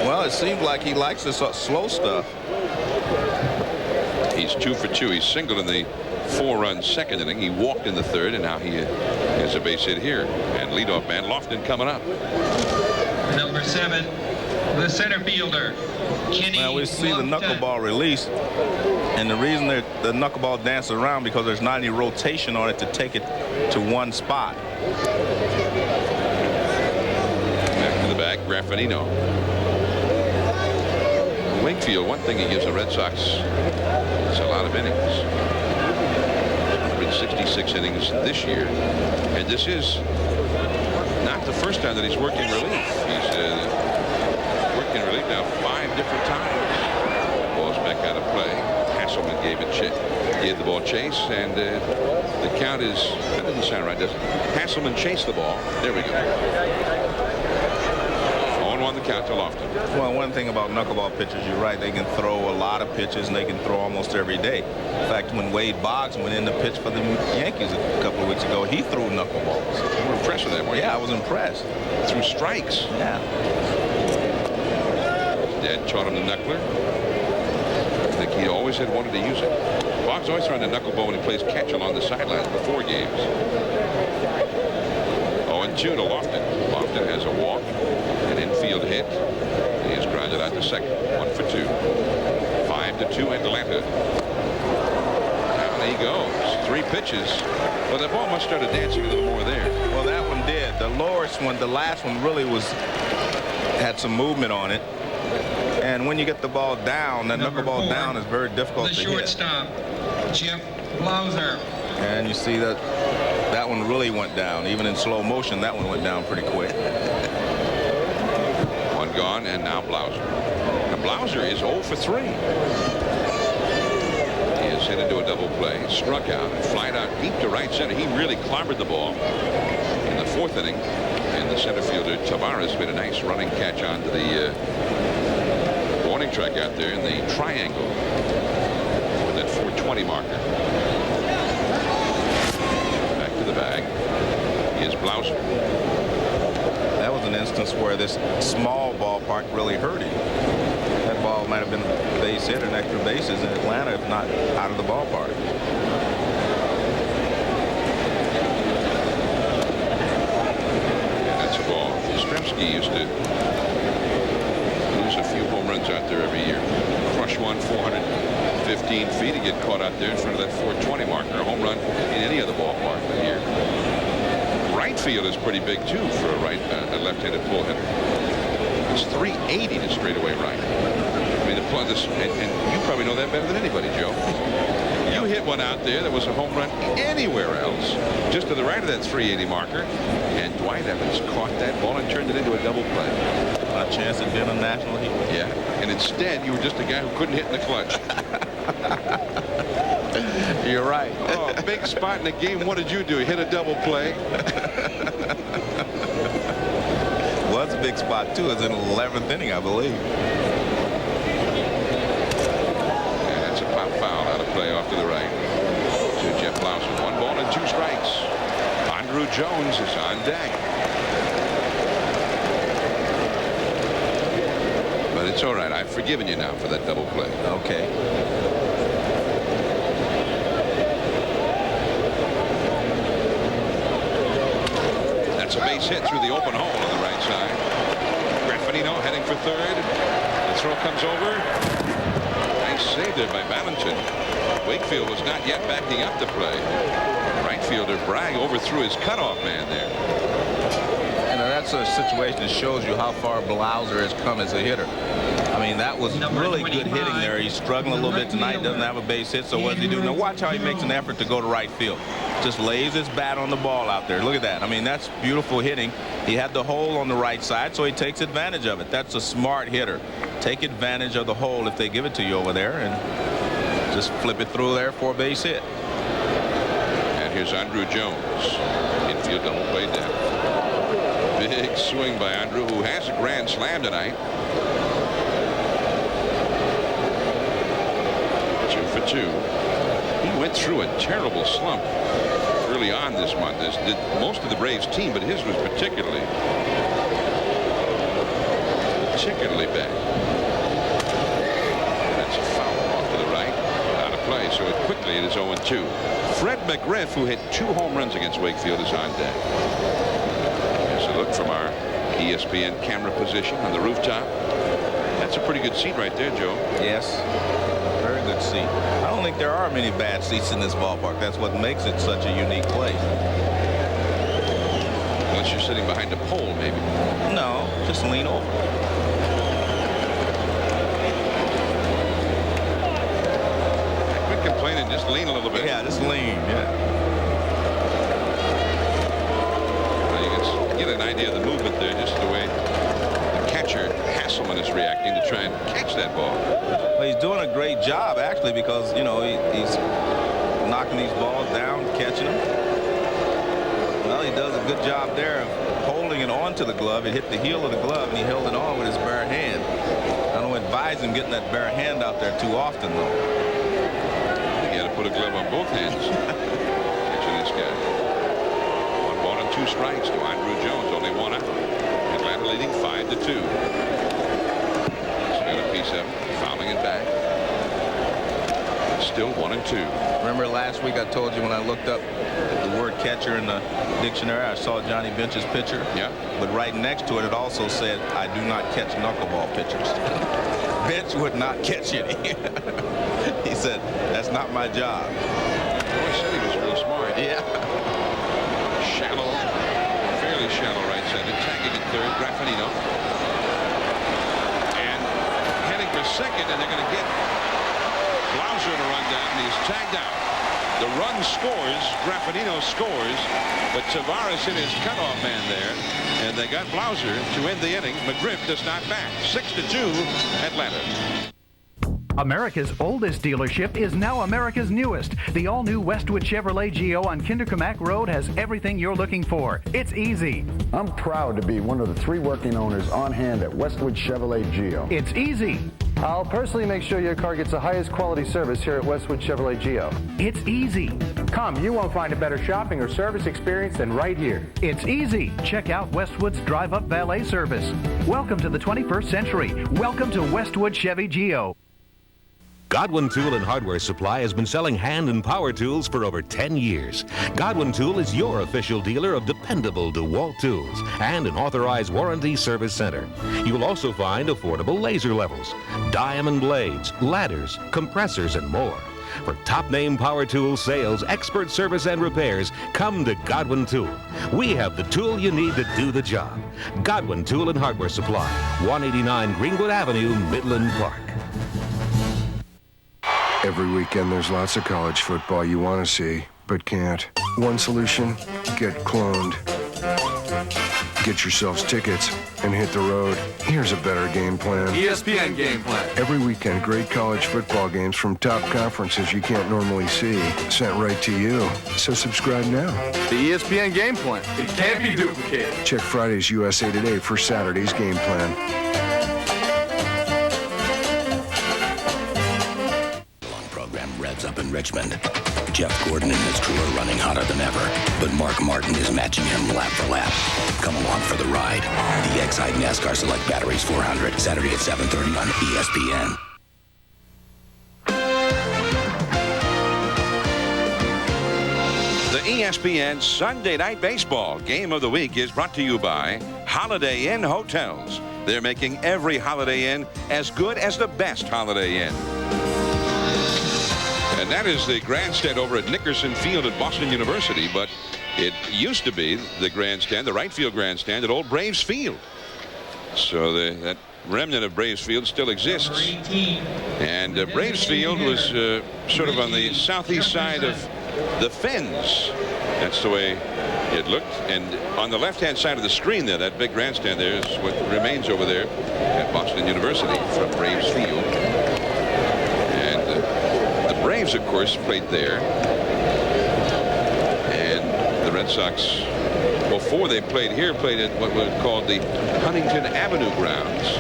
Well, it seemed like he likes this slow stuff. He's 2 for 2. He's singled in the 4-run 2nd inning. He walked in the 3rd, and now he has a base hit here. And leadoff man Lofton coming up. Number 7. The center fielder, Kenny. Now we see the knuckleball release, and the reason that the knuckleball dances around because there's not any rotation on it to take it to one spot. Back to the bag, Raffanino. Wakefield, one thing he gives the Red Sox, it's a lot of innings. 166 innings this year, and this is not the first time that he's worked in relief. He's in relief now 5 different times. Ball's back out of play. Hasselman gave the ball chase, and the count is, that doesn't sound right, does it? Hasselman chased the ball. There we go. 0-1 the count to Lofton. Well, one thing about knuckleball pitchers, you're right, they can throw a lot of pitches and they can throw almost every day. In fact, when Wade Boggs went in to pitch for the Yankees a couple of weeks ago, he threw knuckleballs. You were impressed with that, weren't you? Yeah, I was impressed. Threw strikes. Yeah. Dad taught him the knuckler. I think he always had wanted to use it. Boggs always throwing the knuckleball when he plays catch along the sidelines before games. 0-2 to Lofton. Lofton has a walk, an infield hit. He is grounded out to second. 1 for 2. 5-2 Atlanta. Down he goes. 3 pitches. Well, that ball must have started dancing a little more there. Well, that one did. The lowest one, the last one really had some movement on it. And when you get the ball down, that knuckleball down is very difficult to hit. The shortstop, Chip Blauser. And you see that that one really went down. Even in slow motion, that one went down pretty quick. 1 gone, and now Blauser. Now Blauser is 0 for 3. He is hit into a double play, struck out, flied out deep to right center. He really clobbered the ball in the 4th inning. And the center fielder Tavares made a nice running catch onto the warning track out there in the triangle with that 420 marker. Back to the bag is Blauser. That was an instance where this small ballpark really hurt him. That ball might have been a base hit and extra bases in Atlanta, if not out of the ballpark. And that's a ball. Yastrzemski used to lose a few home runs out there every year. Crush one 415 feet to get caught out there in front of that 420 marker. A home run in any other ballpark that year. Right field is pretty big too for a left-handed pull hitter. It's 380 to straightaway right. I mean, and you probably know that better than anybody, Joe. You hit one out there that was a home run anywhere else, just to the right of that 380 marker, and Dwight Evans caught that ball and turned it into a double play. A chance at being a national hero. Yeah, and instead you were just a guy who couldn't hit in the clutch. You're right. Oh, big spot in the game. What did you do? Hit a double play. Was a big spot too. It's in the 11th inning, I believe. And that's a pop foul out of play off to the right to Jeff Blauser. 1 ball and 2 strikes. Andrew Jones is on deck. But it's all right. I've forgiven you now for that double play. Okay. That's a base hit through the open hole on the right side. Graffinino heading for third. The throw comes over. Nice save there by Valentin. Wakefield was not yet backing up the play. Right fielder Bragg overthrew his cutoff man there. And that's a situation that shows you how far Blauser has come as a hitter. I mean, that was really good hitting there. He's struggling a little bit tonight. Doesn't have a base hit. So what does he do? Now watch how he makes an effort to go to right field. Just lays his bat on the ball out there. Look at that. I mean, that's beautiful hitting. He had the hole on the right side, so he takes advantage of it. That's a smart hitter. Take advantage of the hole if they give it to you over there, and just flip it through there for a base hit. And here's Andrew Jones. Infield double play down. Big swing by Andrew, who has a grand slam tonight. 2 for 2. He went through a terrible slump early on this month, as did most of the Braves team, but his was particularly bad. And that's a foul off to the right, out of play, so quickly it is 0-2. Fred McGriff, who hit 2 home runs against Wakefield, is on deck. Here's a look from our ESPN camera position on the rooftop. That's a pretty good seat right there, Joe. Yes. Very good seat. I don't think there are many bad seats in this ballpark. That's what makes it such a unique place. Unless you're sitting behind a pole, maybe. No, just lean over. Quit complaining, just lean a little bit. Yeah, just lean, yeah. Well, you can get an idea of the movement there, just the way the catcher, Hasselman, is reacting to try and catch that ball. Well, he's doing a great job, actually, because, you know, he's knocking these balls down, catching them. Well, he does a good job there of holding holding it onto the glove. It hit the heel of the glove, and he held it on with his bare hand. I don't advise him getting that bare hand out there too often, though. I think you got to put a glove on both hands. Catching this guy. 1 ball and 2 strikes to Andrew Jones, only 1 out. Atlanta leading 5-2. He's got a piece of it, fouling it back. Still 1-2. Remember last week I told you when I looked up the word catcher in the dictionary, I saw Johnny Bench's pitcher. Yeah. But right next to it, it also said, I do not catch knuckleball pitchers. Bench would not catch any. He said, that's not my job. Boy, said he was real smart. Yeah. Shallow, fairly shallow right center. Tagging at third, Graffinino. And heading for second, and they're going to get Blauser to run down, and he's tagged out. The run scores, Graffinino scores, but Tavares hit his cutoff man there, and they got Blauser to end the inning. McGriff does not bat. 6-2, Atlanta. America's oldest dealership is now America's newest. The all-new Westwood Chevrolet Geo on Kindercomack Road has everything you're looking for. It's easy. I'm proud to be one of the 3 working owners on hand at Westwood Chevrolet Geo. It's easy. I'll personally make sure your car gets the highest quality service here at Westwood Chevrolet Geo. It's easy. Come, you won't find a better shopping or service experience than right here. It's easy. Check out Westwood's drive-up valet service. Welcome to the 21st century. Welcome to Westwood Chevy Geo. Godwin Tool and Hardware Supply has been selling hand and power tools for over 10 years. Godwin Tool is your official dealer of dependable DeWalt tools and an authorized warranty service center. You'll also find affordable laser levels, diamond blades, ladders, compressors, and more. For top-name power tool sales, expert service, and repairs, come to Godwin Tool. We have the tool you need to do the job. Godwin Tool and Hardware Supply, 189 Greenwood Avenue, Midland Park. Every weekend there's lots of college football you want to see, but can't. One solution, get cloned. Get yourselves tickets and hit the road. Here's a better game plan. ESPN Game Plan. Every weekend, great college football games from top conferences you can't normally see, sent right to you. So subscribe now. The ESPN Game Plan. It can't be duplicated. Check Friday's USA Today for Saturday's game plan. Up in Richmond. Jeff Gordon and his crew are running hotter than ever, but Mark Martin is matching him lap for lap. Come along for the ride. The Excite NASCAR Select Batteries 400, Saturday at 7:30 on ESPN. The ESPN Sunday Night Baseball Game of the Week is brought to you by Holiday Inn Hotels. They're making every Holiday Inn as good as the best Holiday Inn. And that is the grandstand over at Nickerson Field at Boston University, but it used to be the grandstand, the right field grandstand at Old Braves Field. So that remnant of Braves Field still exists. And Braves Field was sort of on the southeast side of the Fens. That's the way it looked. And on the left-hand side of the screen there, that big grandstand there is what remains over there at Boston University from Braves Field. Braves, of course, played there, and the Red Sox, before they played here, played at what was called the Huntington Avenue grounds.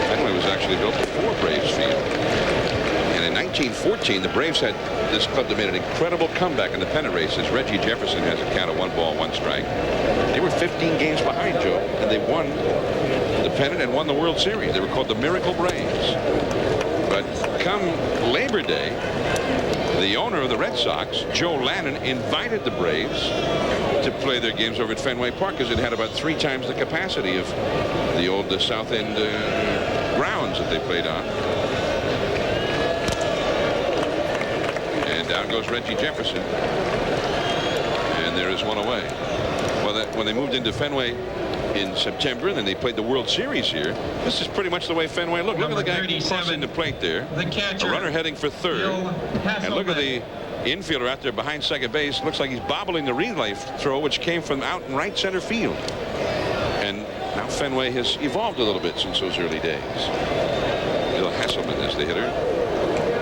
Fenway was actually built before Braves Field. And in 1914, the Braves had this club that made an incredible comeback in the pennant race, as Reggie Jefferson has a count of 1 ball, 1 strike. They were 15 games behind, Joe, and they won the pennant and won the World Series. They were called the Miracle Braves. But come Labor Day, the owner of the Red Sox, Joe Lannon, invited the Braves to play their games over at Fenway Park because it had about 3 times the capacity of the old South End grounds that they played on. And down goes Reggie Jefferson. And there is one away. Well, when they moved into Fenway in September, then they played the World Series here. This is pretty much the way Fenway looked. Look at the guy crossing the plate there. The catcher, a runner heading for third. And look at the infielder out there behind second base. Looks like he's bobbling the relay throw, which came from out in right center field. And now Fenway has evolved a little bit since those early days. Bill Hasselman is the hitter.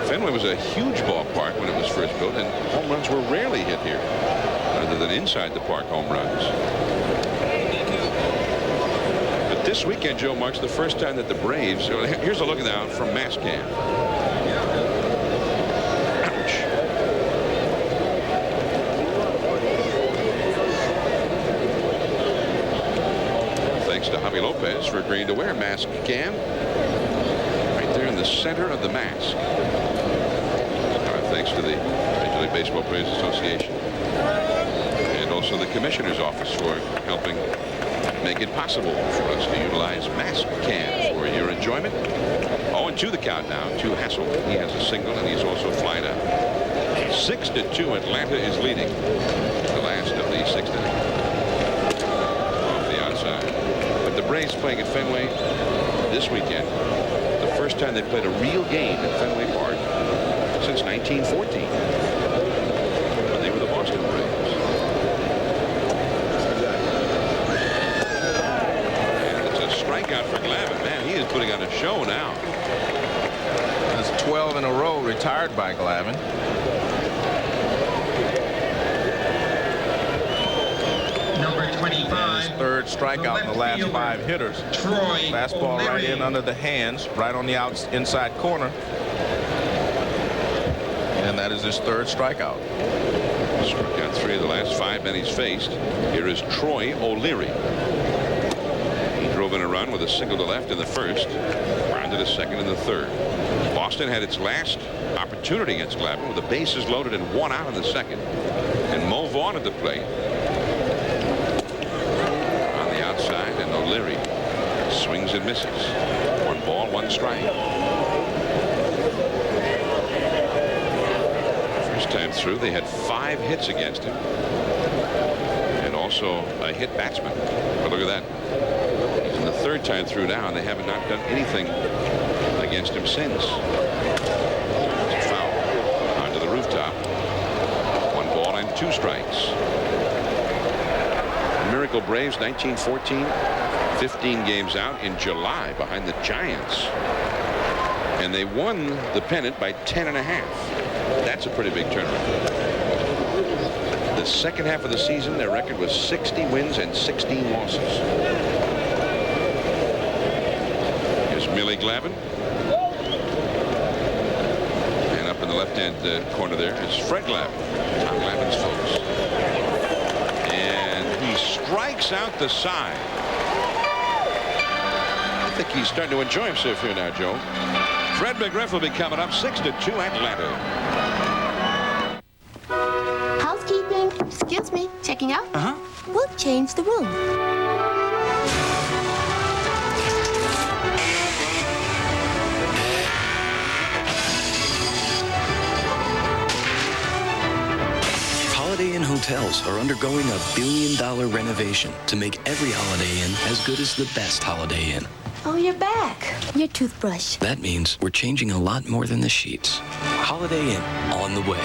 Fenway was a huge ballpark when it was first built, and home runs were rarely hit here, other than inside the park home runs. This weekend, Joe, marks the first time that the Braves. Here's a look now from mass cam. Ouch. Thanks to Javi Lopez for agreeing to wear mask cam right there in the center of the mask. Thanks to the Major League Baseball Players Association and also the Commissioner's Office for helping make it possible for us to utilize mask cam for your enjoyment. 0-2 the count now to Hassel. He has a single and he's also flied out. 6-2. Atlanta is leading the last of the 6th inning. Off the outside. But the Braves playing at Fenway this weekend. The first time they played a real game at Fenway Park since 1914 when they were the Boston Braves. Strikeout for Glavine. Man, he is putting on a show now. That's 12 in a row retired by Glavine. Number 25. His third strikeout in the last 5 hitters. Troy Fastball right O'Leary. in under the hands, right on the inside corner. And that is his third strikeout. Struck out 3 of the last 5 men he's faced. Here is Troy O'Leary. Drove in a run with a single to left in the first, rounded a second in the third. Boston had its last opportunity against Glavine with the bases loaded and 1 out in the second, and Mo Vaughn at the plate. On the outside, and O'Leary swings and misses. 1 ball, 1 strike. First time through, they had 5 hits against him, and also a hit batsman. But look at that. The third time through now, and they haven't not done anything against him since. It's a foul onto the rooftop. 1 ball and 2 strikes. Miracle Braves 1914, 15 games out in July behind the Giants, and they won the pennant by 10.5. That's a pretty big turnaround. The second half of the season, their record was 60 wins and 16 losses. Millie Glavine, and up in the left-hand corner there is Fred Glavine, Tom Glavine's folks, and he strikes out the side. I think he's starting to enjoy himself here now, Joe. Fred McGriff will be coming up. 6-2 Atlanta. Housekeeping. Excuse me. Checking out? We'll change the room. Holiday Inn hotels are undergoing a $1 billion renovation to make every Holiday Inn as good as the best Holiday Inn. Oh, you're back. Your toothbrush. That means we're changing a lot more than the sheets. Holiday Inn, on the way.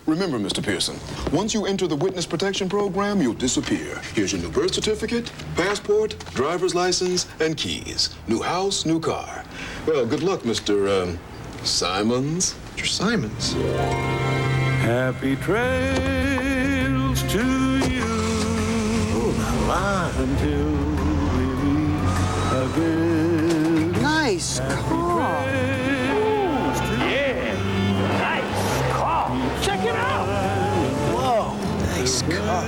Remember, Mr. Pearson, once you enter the witness protection program, you'll disappear. Here's your new birth certificate, passport, driver's license, and keys. New house, new car. Well, good luck, Mr. Simons. Mr. Simons. Happy trails to you. Oh, until we meet again. Nice car. Yeah, nice car. Check it out. Whoa, nice car.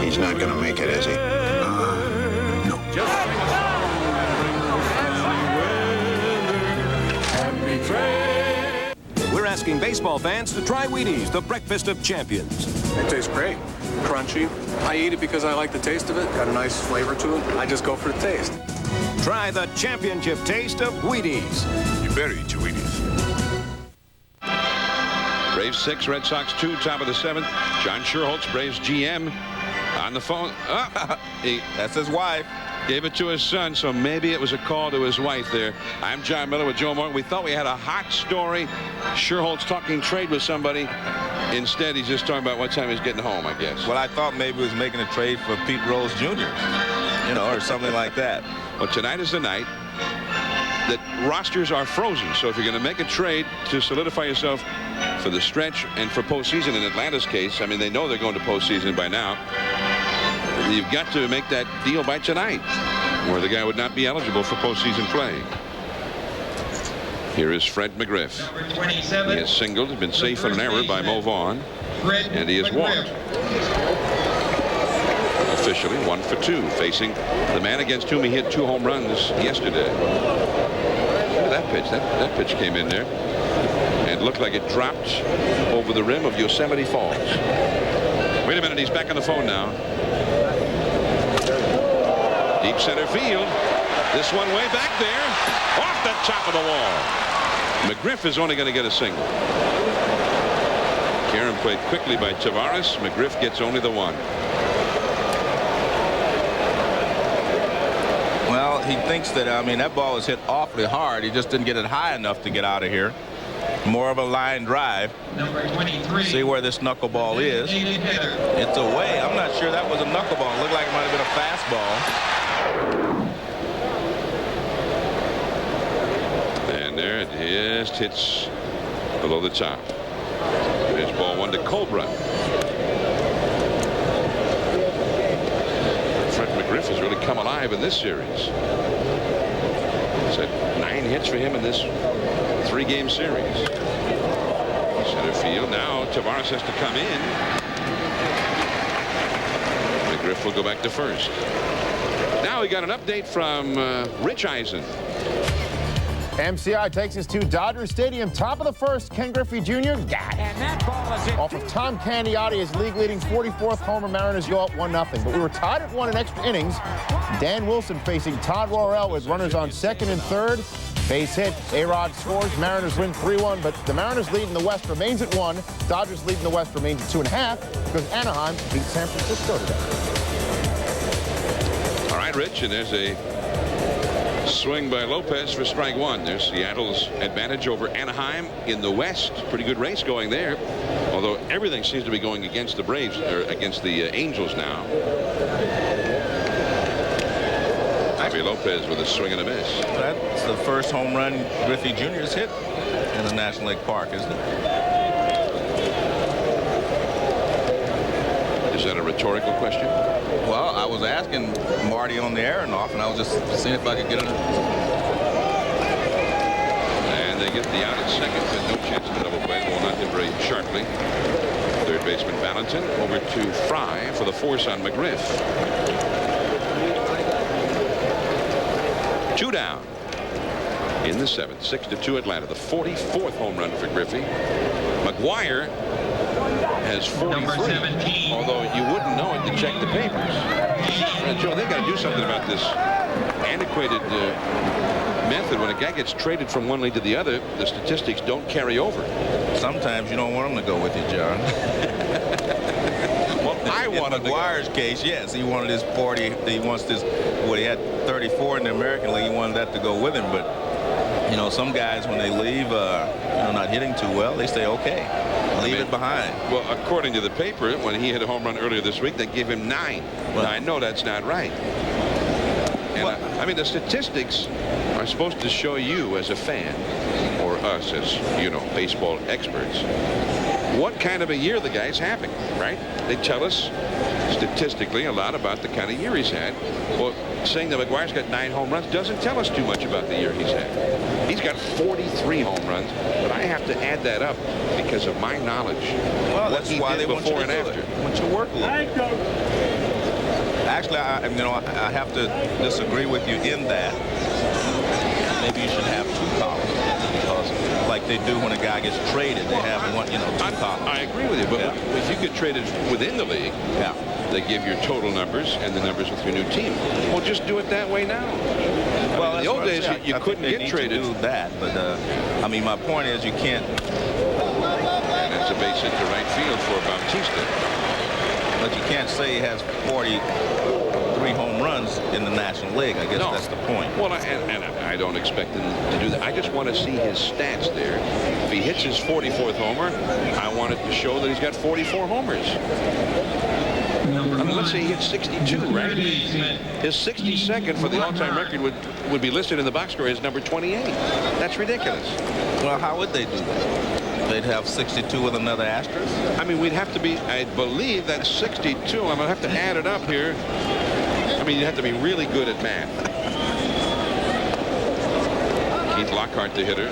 He's not gonna make it, is he? No. Happy trails. We're asking baseball fans to try Wheaties, the breakfast of champions. It tastes great. Crunchy. I eat it because I like the taste of it. Got a nice flavor to it. I just go for the taste. Try the championship taste of Wheaties. You better eat your Wheaties. Braves 6, Red Sox 2, top of the 7th. John Sherholtz, Braves GM, on the phone. That's his wife. Gave it to his son, so maybe it was a call to his wife there. I'm John Miller with Joe Morton. We thought we had a hot story. Sherholtz talking trade with somebody. Instead, he's just talking about what time he's getting home, I guess. Well, I thought maybe he was making a trade for Pete Rose Jr., you know, or something like that. Well, tonight is the night that rosters are frozen. So if you're going to make a trade to solidify yourself for the stretch and for postseason, in Atlanta's case, I mean, they know they're going to postseason by now. You've got to make that deal by tonight, or the guy would not be eligible for postseason play. Here is Fred McGriff. He has singled, been safe on an error by Mo Vaughn, and he has walked. Officially 1 for 2, facing the man against whom he hit 2 home runs yesterday. Look at that pitch. That pitch came in there and looked like it dropped over the rim of Yosemite Falls. Wait a minute, he's back on the phone now. Deep center field. This one way back there, off the top of the wall. McGriff is only going to get a single. Karen played quickly by Tavares. McGriff gets only the 1. Well, he thinks that, I mean, that ball was hit awfully hard. He just didn't get it high enough to get out of here. More of a line drive. Number 23. See where this knuckleball is. It's away. I'm not sure that was a knuckleball. It looked like it might have been a fastball. And there it just hits below the top. There's ball 1 to Cobra. Fred McGriff has really come alive in this series. He's had 9 hits for him in this 3-game series. Center field. Now Tavares has to come in. McGriff will go back to first. Now we got an update from Rich Eisen. MCI takes us to Dodger Stadium. Top of the first, Ken Griffey Jr. got it. And that ball is Off of Tom Candiotti, his league-leading 44th homer. Mariners go up 1-0. But we were tied at 1 in extra innings. Dan Wilson facing Todd Worrell with runners on second and third. Base hit. A-Rod scores. Mariners win 3-1. But the Mariners lead in the West remains at 1. Dodgers lead in the West remains at 2.5 because Anaheim beat San Francisco today. All right, Rich, and there's a swing by Lopez for strike 1. There's Seattle's advantage over Anaheim in the West. Pretty good race going there, although everything seems to be going against the Braves, or against the Angels now. Javi Lopez with a swing and a miss. That's the first home run Griffey Jr. has hit in the National League Park, isn't it? Is that a rhetorical question? Well, I was asking Marty on the air and off, and I was just seeing if I could get it. And they get the out at second, but no chance of a double play. Ball not hit very sharply. Third baseman Valentin over to Fry for the force on McGriff. 2 down in the 7th. 6-2 Atlanta. The 44th home run for Griffey. McGuire has 43, although you wouldn't know it to check the papers. Joe, they've got to do something about this antiquated method. When a guy gets traded from one league to the other, the statistics don't carry over. Sometimes you don't want him to go with you, John. Well, I wanted McGuire's case, yes, he wanted his 40. He wants this. Well, he had 34 in the American League. He wanted that to go with him, but you know, some guys when they leave, you know, not hitting too well, they say, okay, leave it behind. Well, according to the paper, when he hit a home run earlier this week, they gave him 9. Well, now, I know that's not right. And I mean, the statistics are supposed to show you as a fan, or us as, you know, baseball experts, what kind of a year the guy's having, right? They tell us statistically a lot about the kind of year he's had. Well, saying that McGuire's got 9 home runs doesn't tell us too much about the year he's had. He's got 43 home runs, but I have to add that up because of my knowledge. Well, that's why they want you to and after. I want you to work a little. Actually, I have to disagree with you in that. Maybe you should have 2 columns, because like they do when a guy gets traded, they have 2 columns. I agree with you, but if you get traded within the league, they give your total numbers and the numbers with your new team. Well, just do it that way now. Well, in the old days, you couldn't get traded. To do that, but I mean, my point is you can't. And it's a base hit to right field for Bautista. But you can't say he has 43 home runs in the National League. I guess that's the point. Well, and I don't expect him to do that. I just want to see his stats there. If he hits his 44th homer, I want it to show that he's got 44 homers. I mean, let's say he hit 62, right? His 62nd for the all-time record would be listed in the box score as number 28. That's ridiculous. Well, how would they do that? They'd have 62 with another asterisk. I mean, we'd have to be, I believe that's 62. I'm going to have to add it up here. I mean, you'd have to be really good at math. Keith Lockhart, the hitter.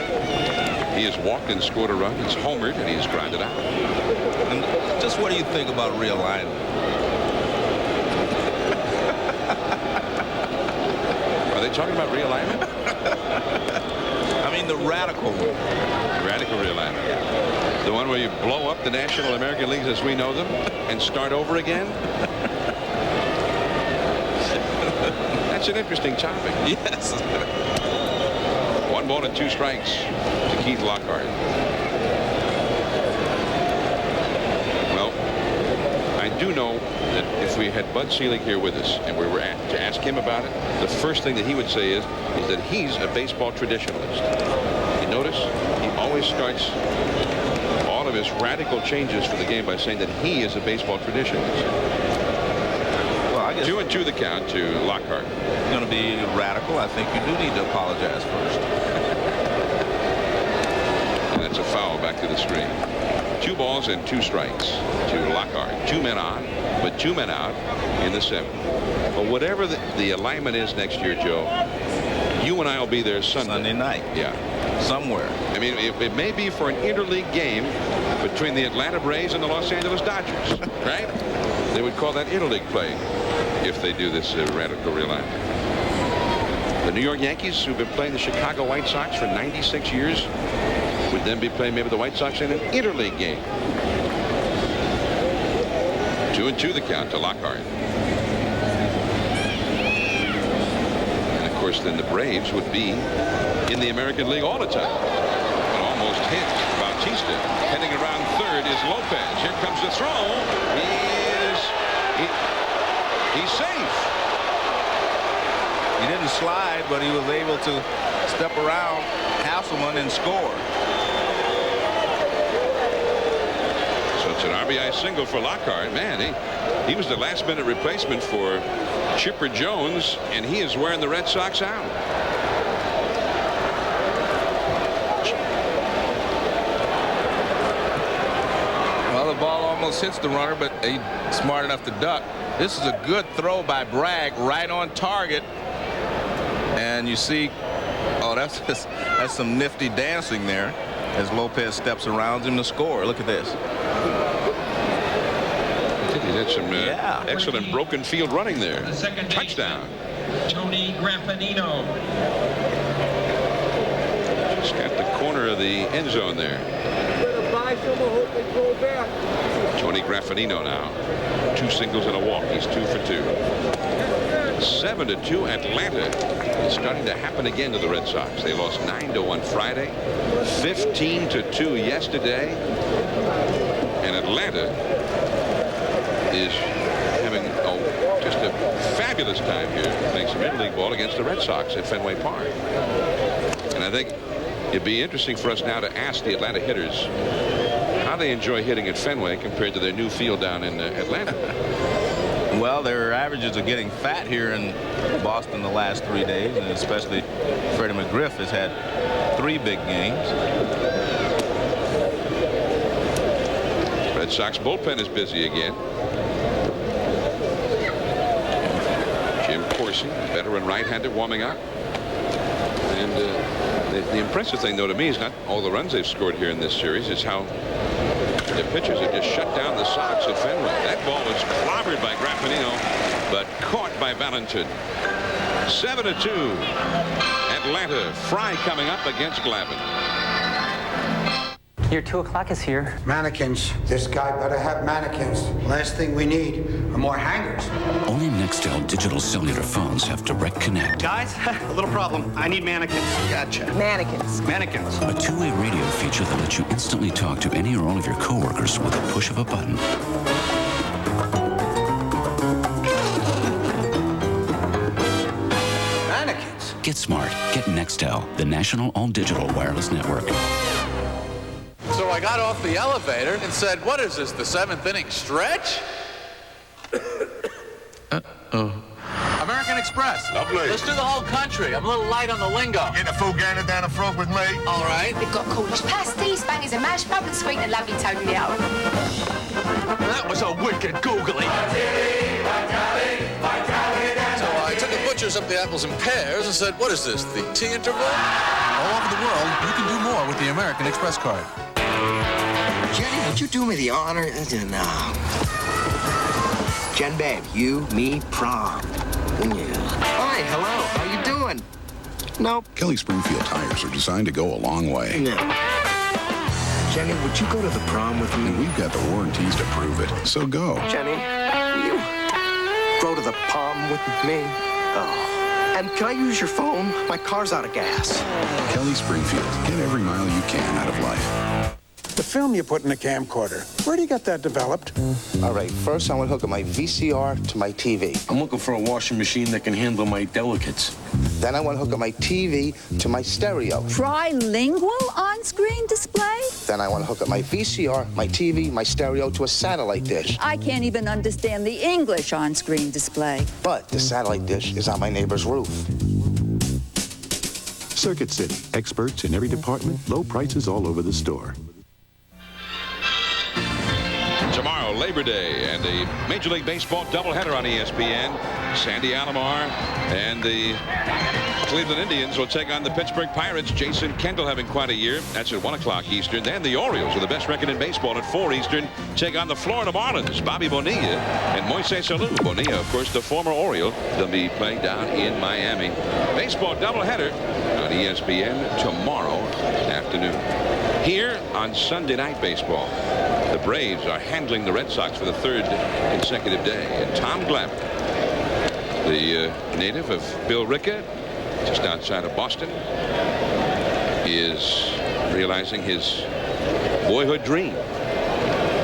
He has walked and scored a run. He's homered, and he's grounded out. And just what do you think about realignment? Are they talking about realignment? I mean, the radical one. Radical realignment. The one where you blow up the National American Leagues as we know them and start over again? That's an interesting topic. Yes. 1 ball and 2 strikes to Keith Lockhart. Well, I do know that if we had Bud Selig here with us and we were to ask him about it, the first thing that he would say is that he's a baseball traditionalist. You notice he always starts all of his radical changes for the game by saying that he is a baseball traditionalist. Well, I guess 2-2 the count to Lockhart. It's going to be radical. I think you do need to apologize first. And that's a foul back to the screen. 2 balls and 2 strikes to Lockhart. 2 men on, but 2 men out in the 7th. Well, whatever the alignment is next year, Joe, you and I will be there Sunday night. Yeah. Somewhere. I mean, it may be for an interleague game between the Atlanta Braves and the Los Angeles Dodgers, right? They would call that interleague play if they do this radical realignment. The New York Yankees, who've been playing the Chicago White Sox for 96 years, would then be playing maybe the White Sox in an interleague game. 2-2 the count to Lockhart. And of course, then the Braves would be in the American League all the time. It almost hit Bautista. Heading around third is Lopez. Here comes the throw. He's safe. He didn't slide, but he was able to step around Hasselman and score. So it's an RBI single for Lockhart. Man, he was the last-minute replacement for Chipper Jones, and he is wearing the Red Sox out. Well, the ball almost hits the runner, but he's smart enough to duck. This is a good throw by Bragg, right on target. And you see, oh, that's some nifty dancing there as Lopez steps around him to score. Look at this. I think he had some excellent broken field running there. Touchdown. Tony Graffanino. Just got the corner of the end zone there. Tony Graffanino now. 2 singles and a walk. He's 2 for 2. 7-2 Atlanta. It's starting to happen again to the Red Sox. They lost 9-1 Friday, 15-2 yesterday, and Atlanta is having just a fabulous time here playing some interleague ball against the Red Sox at Fenway Park. And I think it'd be interesting for us now to ask the Atlanta hitters how they enjoy hitting at Fenway compared to their new field down in Atlanta. Well, their averages are getting fat here in Boston the last 3 days, and especially Freddie McGriff has had 3 big games. Red Sox bullpen is busy again. Jim Corson, veteran right-hander, warming up. And the impressive thing, though, to me is not all the runs they've scored here in this series. It's how the pitchers have just shut down the Sox at Fenway. That ball was clobbered by Graffanino, but caught by Valentin. 7-2. Atlanta. Fry coming up against Glavine. Your 2 o'clock is here. Mannequins. This guy better have mannequins. Last thing we need are more hangers. Only Nextel digital cellular phones have direct connect. Guys, a little problem. I need mannequins. Gotcha. Mannequins. Mannequins. A 2-way radio feature that lets you instantly talk to any or all of your coworkers with a push of a button. Mannequins. Get smart. Get Nextel, the national all-digital wireless network. So I got off the elevator and said, what is this, the 7th inning stretch? Uh-oh. American Express. Lovely. Let's do the whole country. I'm a little light on the lingo. Get a full gander down the front with me. All right. We've got Cornish pasties, bangers and mash, bubble sweet, and lovely tonio. That was a wicked googly. So I took the butchers up the apples and pears and said, what is this, the tea interval? All over the world, you can do more with the American Express card. Jenny, would you do me the honor? No. Jen, babe, you, me, prom. Hi, hello, how you doing? Nope. Kelly Springfield tires are designed to go a long way. No. Jenny, would you go to the prom with me? And we've got the warranties to prove it, so go. Jenny, will you go to the prom with me? Oh. And can I use your phone? My car's out of gas. Kelly Springfield, get every mile you can out of life. The film you put in the camcorder, where do you get that developed? All right, first I want to hook up my VCR to my TV. I'm looking for a washing machine that can handle my delicates. Then I want to hook up my TV to my stereo. Trilingual on-screen display? Then I want to hook up my VCR, my TV, my stereo to a satellite dish. I can't even understand the English on-screen display. But the satellite dish is on my neighbor's roof. Circuit City, experts in every department, low prices all over the store. Tomorrow, Labor Day, and the Major League Baseball doubleheader on ESPN. Sandy Alomar and the Cleveland Indians will take on the Pittsburgh Pirates. Jason Kendall having quite a year. That's at 1 o'clock Eastern. Then the Orioles, with the best record in baseball, at 4 Eastern, take on the Florida Marlins. Bobby Bonilla and Moises Alou. Bonilla, of course, the former Oriole. They'll be playing down in Miami. Baseball doubleheader on ESPN tomorrow afternoon. Here on Sunday Night Baseball, the Braves are handling the Red Sox for the 3rd consecutive day. And Tom Glavine, the native of Billerica, just outside of Boston, is realizing his boyhood dream.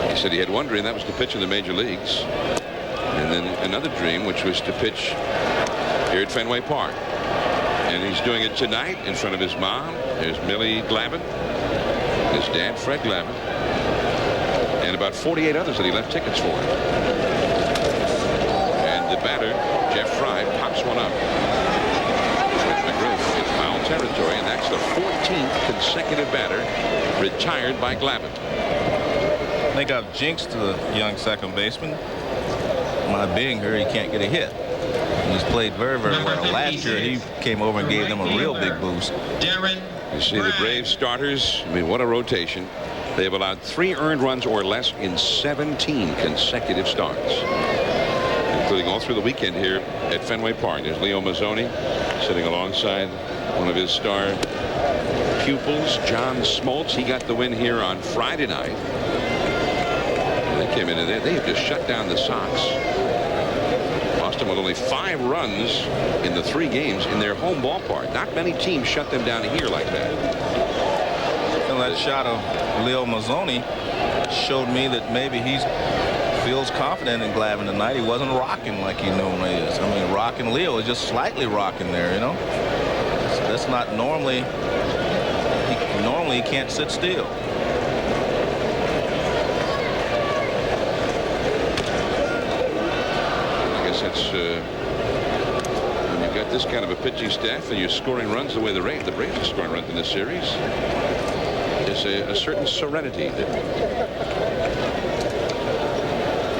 He said he had one dream, that was to pitch in the major leagues. And then another dream, which was to pitch here at Fenway Park. And he's doing it tonight in front of his mom. There's Millie Glavine, his dad, Fred Glavine, and about 48 others that he left tickets for. And the batter, Jeff Fry, pops one up. Smith McGriff in foul territory, and that's the 14th consecutive batter retired by Glavine. I think I've jinxed the young second baseman. My being here, he can't get a hit. He's played very, very well. Last year, he came over and gave them a real big boost. You see the Braves starters. I mean, what a rotation. They have allowed 3 earned runs or less in 17 consecutive starts, including all through the weekend here at Fenway Park. There's Leo Mazzoni sitting alongside one of his star pupils, John Smoltz. He got the win here on Friday night. And they came in and they have just shut down the Sox. Boston with only 5 runs in the 3 games in their home ballpark. Not many teams shut them down here like that. And that shot of Leo Mazzoni showed me that maybe he feels confident in Glavine tonight. He wasn't rocking like he normally is. I mean, rocking Leo is just slightly rocking there, you know. That's not normally. Normally he can't sit still. I guess that's when you've got this kind of a pitching staff and you're scoring runs the way the Braves are scoring runs in this series. There's a certain serenity that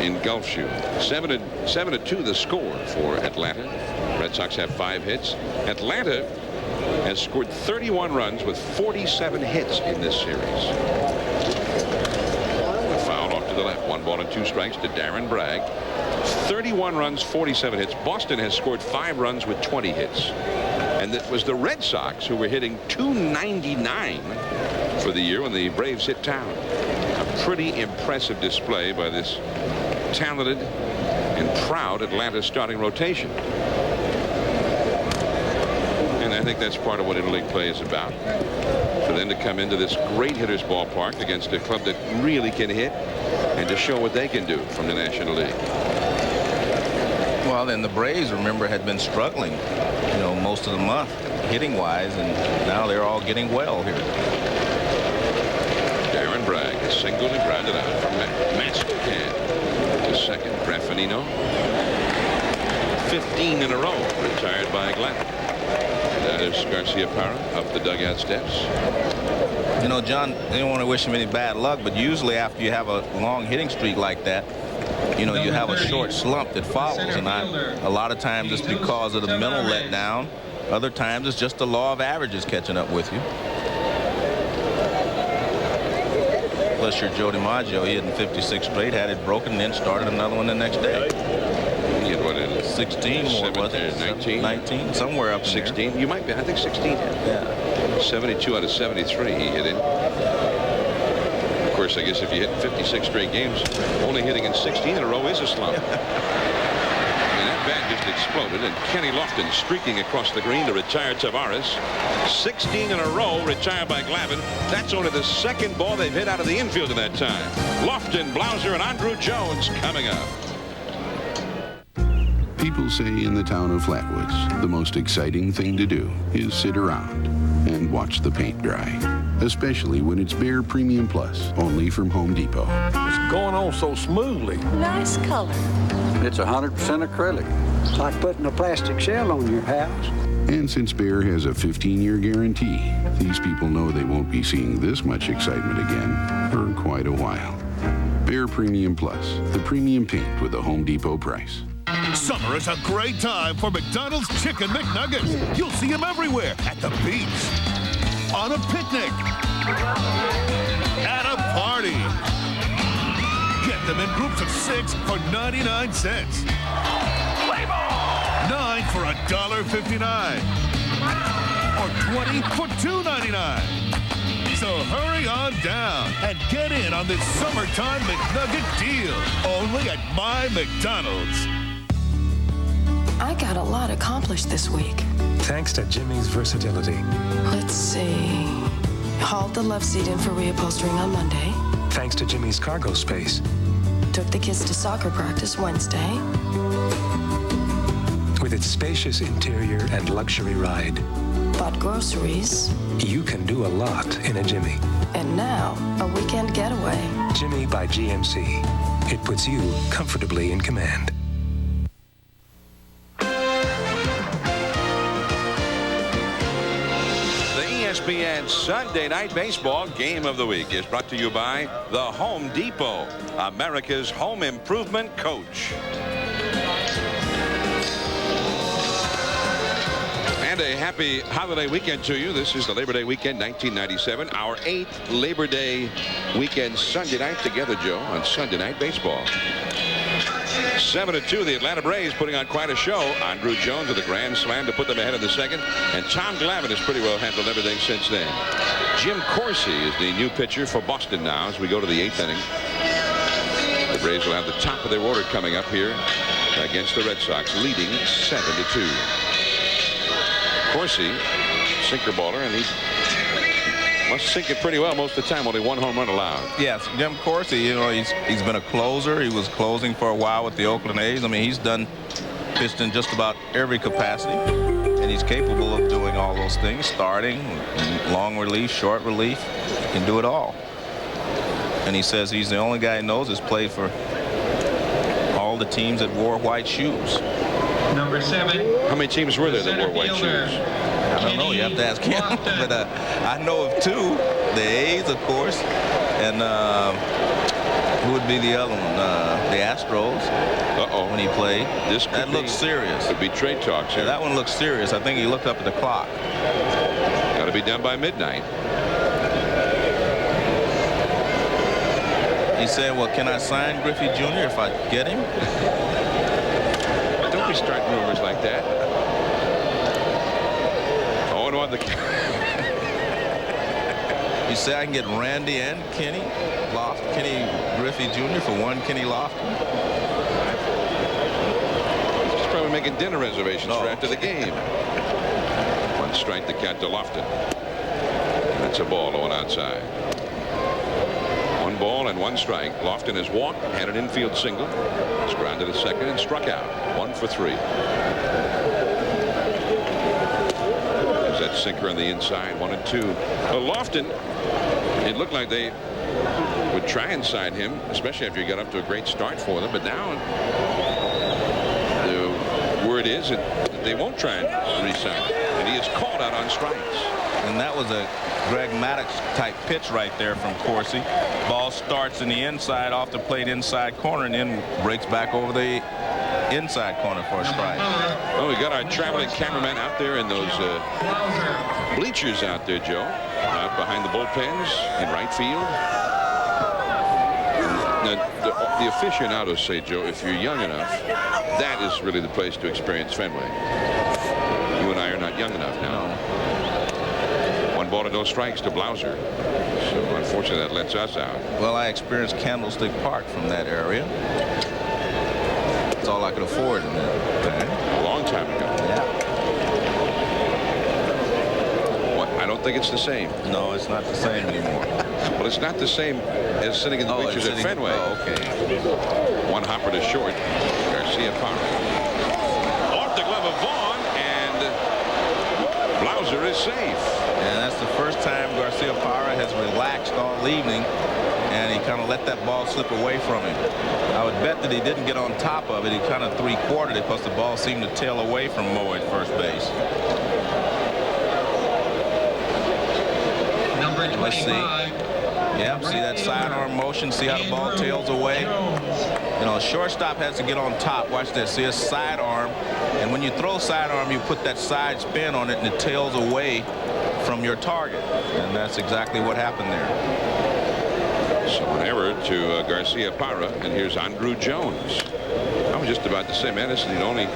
engulfs you. 7-2 the score for Atlanta. Red Sox have 5 hits. Atlanta has scored 31 runs with 47 hits in this series. A foul off to the left. 1 ball and 2 strikes to Darren Bragg. 31 runs, 47 hits. Boston has scored 5 runs with 20 hits. And it was the Red Sox who were hitting .299 for the year when the Braves hit town. A pretty impressive display by this talented and proud Atlanta starting rotation. And I think that's part of what interleague play is about. For them to come into this great hitters ballpark against a club that really can hit and to show what they can do from the National League. Well, then the Braves, remember, had been struggling, you know, most of the month hitting wise, and now they're all getting well here. Darren Bragg is singled and grounded out from Mascocan to second. Graffinino 15 in a row retired by Glavine. There's Garcia Parra up the dugout steps. You know, John, I don't want to wish him any bad luck, but usually after you have a long hitting streak like that, you know, you have a short slump that follows. And a lot of times it's because of the mental letdown. Other times it's just the law of averages catching up with you. Plus your Joe DiMaggio, he hit in 56 straight, had it broken, and then started another one the next day. He had what, in 16 more, was it? 19? 19, somewhere up in 16. there. You might be, I think 16. Yeah. 72 out of 73 he hit in. Of course, I guess if you hit 56 straight games, only hitting in 16 in a row is a slump. That bat just exploded, and Kenny Lofton streaking across the green to retire Tavares. 16 in a row retired by Glavine. That's only the second ball they've hit out of the infield in that time. Lofton, Blauser, and Andrew Jones coming up. People say in the town of Flatwoods, the most exciting thing to do is sit around and watch the paint dry, especially when it's Behr Premium Plus, only from Home Depot. It's going on so smoothly. Nice color. It's 100% acrylic. It's like putting a plastic shell on your house. And since Behr has a 15-year guarantee, these people know they won't be seeing this much excitement again for quite a while. Behr Premium Plus, the premium paint with a Home Depot price. Summer is a great time for McDonald's Chicken McNuggets. You'll see them everywhere, at the beach, on a picnic, at a party. Get them in groups of 6 for 99 cents. 9 for $1.59. Or 20 for $2.99. So hurry on down and get in on this summertime McNugget deal. Only at my McDonald's. I got a lot accomplished this week. Thanks to Jimmy's versatility. Let's see. Hauled the love seat in for reupholstering on Monday. Thanks to Jimmy's cargo space. Took the kids to soccer practice Wednesday. With its spacious interior and luxury ride. Bought groceries. You can do a lot in a Jimmy. And now, a weekend getaway. Jimmy by GMC. It puts you comfortably in command. ESPN Sunday Night Baseball Game of the Week is brought to you by the Home Depot, America's home improvement coach. And a happy holiday weekend to you. This is the Labor Day weekend 1997, our 8th Labor Day weekend Sunday night together, Joe, on Sunday Night Baseball. 7-2, the Atlanta Braves putting on quite a show. Andrew Jones with a grand slam to put them ahead in the second. And Tom Glavine has pretty well handled everything since then. Jim Corsi is the new pitcher for Boston now as we go to the 8th inning. The Braves will have the top of their order coming up here against the Red Sox, leading 7-2. Corsi, sinker baller, and he must sink it pretty well most of the time. Only one home run allowed. Yes, Jim Corsi, you know, he's been a closer. He was closing for a while with the Oakland A's. I mean, he's pitched in just about every capacity, and he's capable of doing all those things, starting, long relief, short relief. He can do it all. And he says he's the only guy he knows that's played for all the teams that wore white shoes. Number 7. How many teams were there that wore white shoes? I don't know. You have to ask him. But I know of 2. The A's, of course, and who would be the other one? The Astros. When he played. That looks serious. Could be trade talks here. Yeah, that one looks serious. I think he looked up at the clock. Got to be done by midnight. He said, well, can I sign Griffey Jr. if I get him? Don't be starting rumors like that. Oh, no, You say I can get Randy and Kenny Griffey Jr. for one Kenny Lofton? He's probably making dinner reservations for after the game. 1 strike the count to Lofton. That's a ball going outside. 1 ball and 1 strike. Lofton has walked, had an infield single. He's grounded to second and struck out. 1 for 3. There's that sinker on the inside. 1 and 2. Lofton, it looked like they would try and sign him, especially after he got up to a great start for them. But now the word word is that they won't try and re-sign him. And he is called out on strikes. And that was a Greg Maddox type pitch right there from Corsi. Ball starts in the inside off the plate inside corner and then breaks back over the inside corner for a strike. Well, we got our traveling cameraman out there in those bleachers out there, Joe, out behind the bullpens in right field. Now, the aficionados say, Joe, if you're young enough, that is really the place to experience Fenway. You and I are not young enough now. 1 ball and no strikes to Blauser. So unfortunately that lets us out. Well, I experienced Candlestick Park from that area. That's all I could afford in that time. A long time ago. Yeah. Well, I don't think it's the same. No, it's not the same anymore. Well, it's not the same as sitting in the bleachers at Fenway. Oh, okay. 1 hopper to short. Garcia Parra. Off the glove of Vaughn, and Blauser is safe. And that's the first time Garcia Parra has relaxed all evening, and he kind of let that ball slip away from him. I would bet that he didn't get on top of it. He kind of three-quartered it because the ball seemed to tail away from Moe at first base. Number 25. Let's see. Yep, see that sidearm motion, see how the ball tails away. You know, a shortstop has to get on top. Watch this, see a sidearm, and when you throw sidearm, you put that side spin on it and it tails away from your target, and that's exactly what happened there. So an error to Garcia Parra, and here's Andrew Jones. I was just about to say, man, this is the only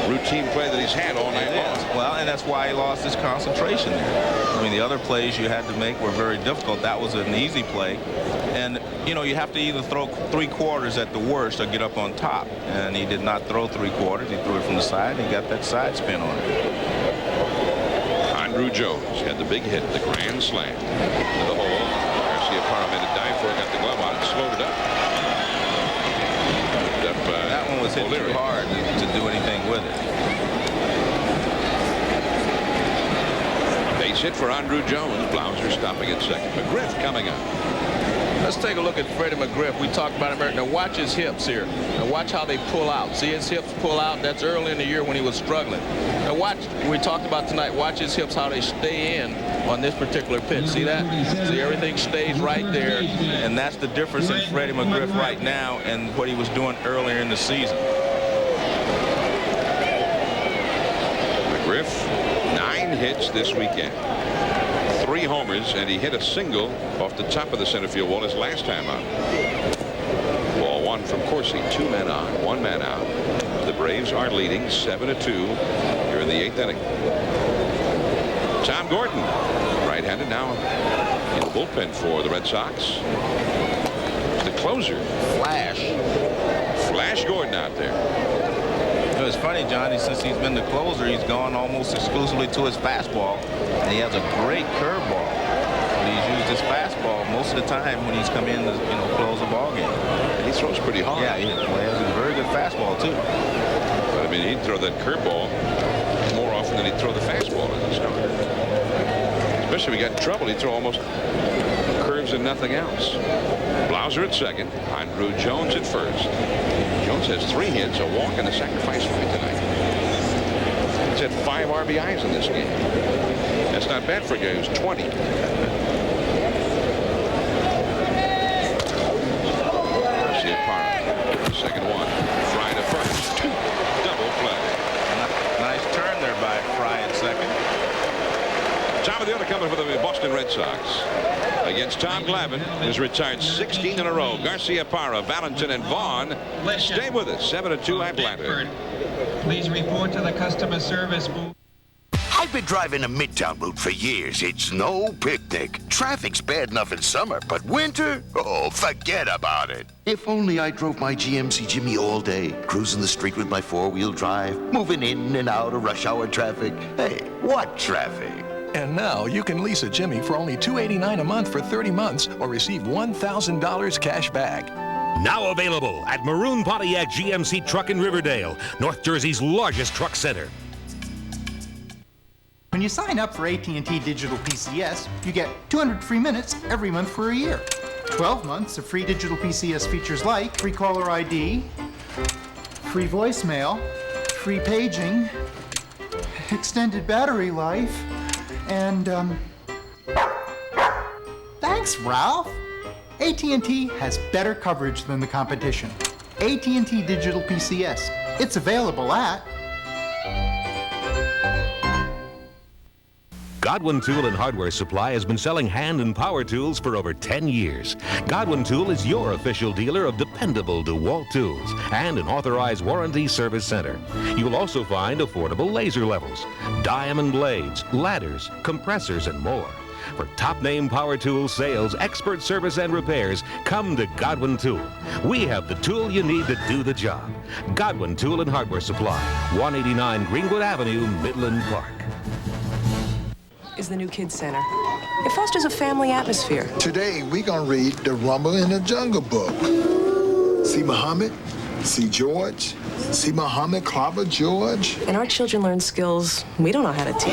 routine play that he's had all night long. Well, and that's why he lost his concentration there. I mean, the other plays you had to make were very difficult. That was an easy play. And, you know, you have to either throw 3/4 at the worst or get up on top. And he did not throw 3/4. He threw it from the side, and he got that side spin on it. Andrew Jones had the big hit, the grand slam to the hole. Garcia Parra made a dive for it, got the glove on it, slowed it up. That one was hit too hard to do anything with it. Base hit for Andrew Jones. Blauser stopping at second. McGriff coming up. Let's take a look at Freddie McGriff. We talked about him earlier. Now watch his hips here. Now watch how they pull out. See his hips pull out? That's early in the year when he was struggling. Now watch, we talked about tonight, watch his hips, how they stay in on this particular pitch. See that? See, everything stays right there, and that's the difference in Freddie McGriff right now and what he was doing earlier in the season. McGriff, 9 hits this weekend. 3 homers, and he hit a single off the top of the center field wall his last time out. Ball 1 from Corsi. 2 men on, 1 man out. The Braves are leading 7-2 here in the 8th inning. Tom Gordon, right-handed, now in the bullpen for the Red Sox. The closer. Flash Gordon out there. It was funny, Johnny, since he's been the closer, he's gone almost exclusively to his fastball, and he has a great curveball. But he's used his fastball most of the time when he's come in to, you know, close a ball game. And he throws pretty hard. Yeah, he has a very good fastball too. But I mean, he'd throw that curveball more often than he'd throw the fastball in the summer. Especially when he got in trouble, he'd throw almost curves and nothing else. Blauser at second. Andrew Jones at first. Jones has 3 hits, a walk, and a sacrifice fly tonight. He's had 5 RBIs in this game. That's not bad for a guy who's 20. Garcia Parra, second one. Fry to first. Double play. Nice turn there by Fry at second. Top of the order coming for the Boston Red Sox. Against Tom Glavine, who's retired 16 in a row. Garcia Parra, Valentin, and Vaughn. Stay with us. 7-2 Atlanta. Please report to the customer service booth. I've been driving the Midtown route for years. It's no picnic. Traffic's bad enough in summer, but winter? Oh, forget about it. If only I drove my GMC Jimmy all day, cruising the street with my 4-wheel drive, moving in and out of rush hour traffic. Hey, what traffic? And now you can lease a Jimmy for only $289 a month for 30 months or receive $1,000 cash back. Now available at Maroon Pontiac GMC Truck in Riverdale, North Jersey's largest truck center. When you sign up for AT&T Digital PCS, you get 200 free minutes every month for a year. 12 months of free digital PCS features like free caller ID, free voicemail, free paging, extended battery life, and, thanks, Ralph. AT&T has better coverage than the competition. AT&T Digital PCS. It's available at... Godwin Tool and Hardware Supply has been selling hand and power tools for over 10 years. Godwin Tool is your official dealer of dependable DeWalt tools and an authorized warranty service center. You'll also find affordable laser levels, diamond blades, ladders, compressors, and more. For top-name power tool sales, expert service, and repairs, come to Godwin Tool. We have the tool you need to do the job. Godwin Tool and Hardware Supply, 189 Greenwood Avenue, Midland Park. Is the new Kids Center. It fosters a family atmosphere. Today, we're going to read The Rumble in the Jungle Book. See Muhammad, see George, see Muhammad clobber George. And our children learn skills we don't know how to teach.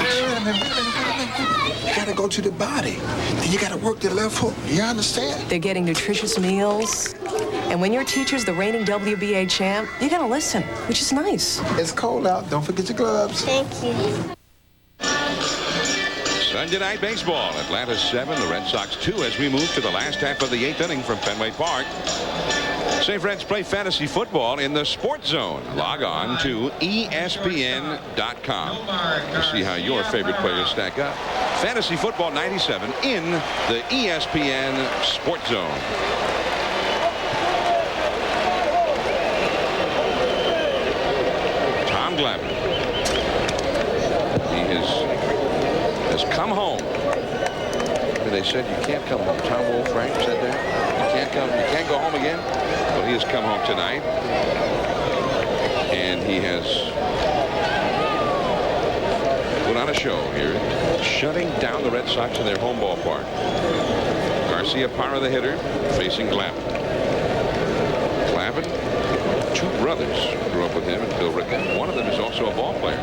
You got to go to the body. Then you got to work the left hook. You understand? They're getting nutritious meals. And when your teacher's the reigning WBA champ, you got to listen, which is nice. It's cold out. Don't forget your gloves. Thank you. Sunday night baseball. Atlanta 7, the Red Sox 2 as we move to the last half of the 8th inning from Fenway Park. St. Friends play fantasy football in the Sports Zone. Log on to ESPN.com to see how your favorite players stack up. Fantasy Football 97 in the ESPN Sports Zone. Tom Glavine. He has come home. They said you can't come home. Tom Wolf, right, said that. You can't go home again. Well, he has come home tonight, and he has put on a show here, shutting down the Red Sox in their home ballpark. Garcia Parra, the hitter, facing Glavine. Glavine, 2 brothers grew up with him and Bill Rickett. One of them is also a ball player.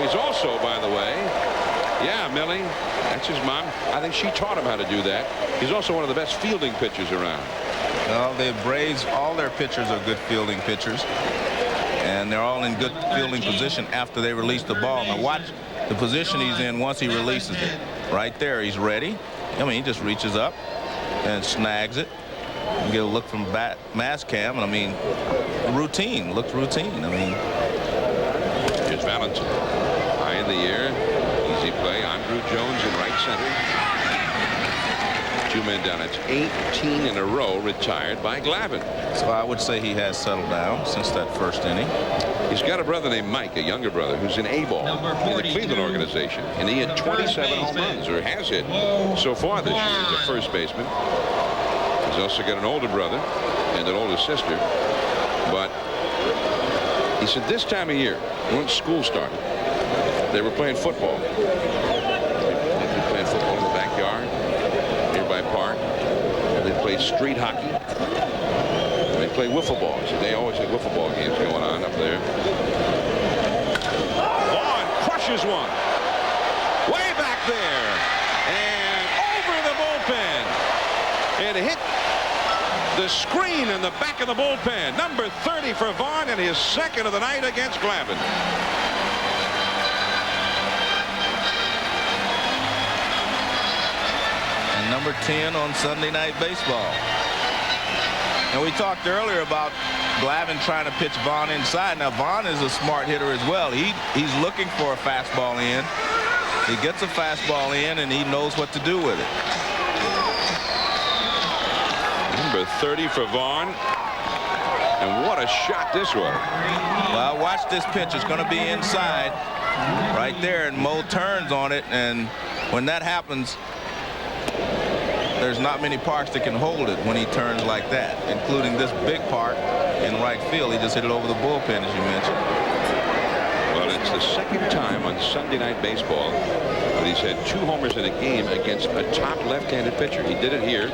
He's also, by the way, yeah, Millie, that's his mom. I think she taught him how to do that. He's also one of the best fielding pitchers around. Well, the Braves, all their pitchers are good fielding pitchers, and they're all in good fielding position after they release the ball. Now watch the position he's in once he releases it. Right there, he's ready. I mean, he just reaches up and snags it. You get a look from mass cam, and I mean, routine, looked routine. I mean, here's Valentin. High in the air. Easy play. Andrew Jones in right center. 2 men down. It's 18 in a row retired by Glavine. So I would say he has settled down since that first inning. He's got a brother named Mike, a younger brother, who's in A-ball in the Cleveland organization. And he had 27 home runs, or has hit, so far this year. He's a first baseman. He's also got an older brother and an older sister. But he said this time of year, once school started, they were playing football. They'd be playing football in the backyard, nearby park. They'd play street hockey. They play wiffle balls. They always had wiffle ball games going on up there. Vaughn crushes one. Way back there. And over the bullpen. It hit the screen in the back of the bullpen. Number 30 for Vaughn, and his second of the night against Glavine. And number 10 on Sunday Night Baseball. And we talked earlier about Glavine trying to pitch Vaughn inside. Now Vaughn is a smart hitter as well. He's looking for a fastball in. He gets a fastball in, and he knows what to do with it. Number 30 for Vaughn. And what a shot this was. Well, watch this pitch. It's going to be inside right there, and Mo turns on it, and when that happens, there's not many parks that can hold it when he turns like that, including this big park in right field. He just hit it over the bullpen, as you mentioned. Well, it's the second time on Sunday Night Baseball that he's had 2 homers in a game against a top left-handed pitcher. He did it here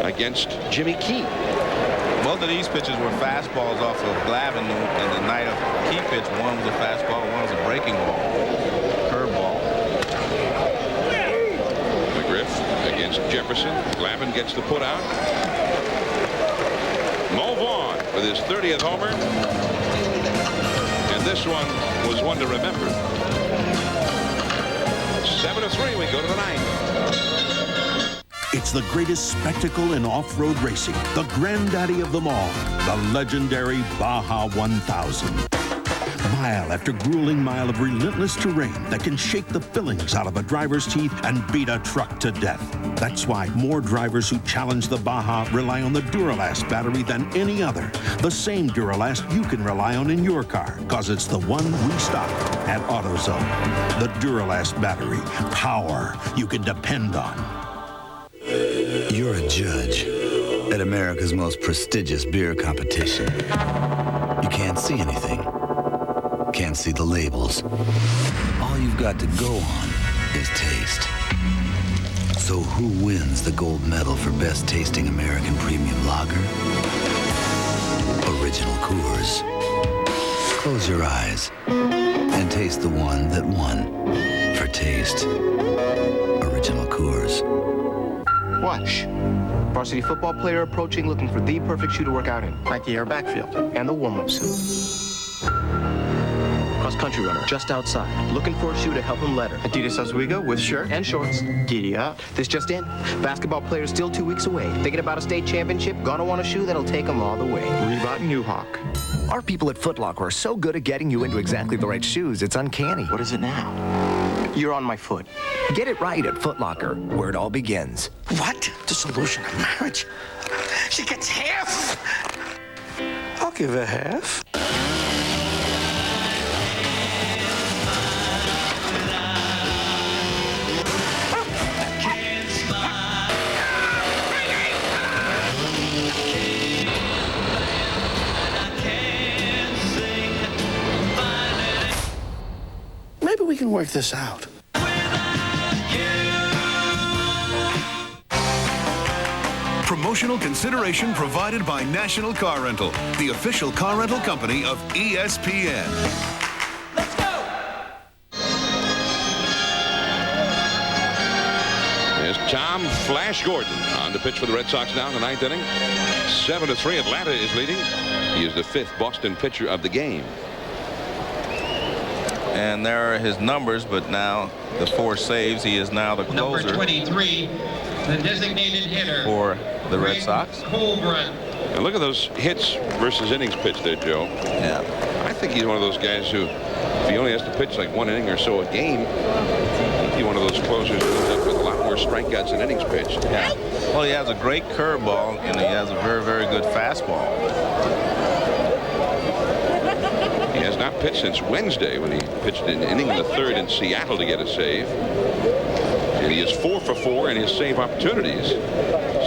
against Jimmy Key. Both of these pitches were fastballs off of Glavine in the night of Key pitch. One was a fastball, one was a breaking ball, curveball. McGriff against Jefferson. Glavine gets the put out. Mo Vaughn with his 30th homer. And this one was one to remember. 7-3, we go to the ninth. It's the greatest spectacle in off-road racing, the granddaddy of them all, the legendary Baja 1000. Mile after grueling mile of relentless terrain that can shake the fillings out of a driver's teeth and beat a truck to death. That's why more drivers who challenge the Baja rely on the Duralast battery than any other. The same Duralast you can rely on in your car, because it's the one we stock at AutoZone. The Duralast battery. Power you can depend on. You're a judge at America's most prestigious beer competition. You can't see anything. Can't see the labels. All you've got to go on is taste. So who wins the gold medal for best tasting American premium lager? Original Coors. Close your eyes and taste the one that won for taste. Original Coors. Watch. Varsity football player approaching, looking for the perfect shoe to work out in. Like the air backfield and the warm-up suit. Cross-country runner just outside, looking for a shoe to help him letter. Adidas Oswego with shirt and shorts. Giddy up. This just in. Basketball player still 2 weeks away. Thinking about a state championship? Gonna want a shoe that'll take him all the way. Reebok New Hawk. Our people at Foot Locker are so good at getting you into exactly the right shoes, it's uncanny. What is it now? You're on my foot. Get it right at Foot Locker, where it all begins. What? The solution of marriage? She gets half. I'll give her half. Maybe we can work this out. Promotional consideration provided by National Car Rental, the official car rental company of ESPN. There's Tom Flash Gordon on the pitch for the Red Sox now in the ninth inning. 7-3, Atlanta is leading. He is the 5th Boston pitcher of the game. And there are his numbers, but now the 4 saves. He is now the closer. Number 23, the designated hitter for the Red Sox. And look at those hits versus innings pitched there, Joe. Yeah. I think he's one of those guys who, if he only has to pitch like 1 inning or so a game, I think he's one of those closers who ends up with a lot more strikeouts than innings pitched. Yeah. Well, he has a great curveball, and he has a very, very good fastball. He has not pitched since Wednesday when he pitched an inning in the 3rd in Seattle to get a save. And he is 4 for 4 in his save opportunities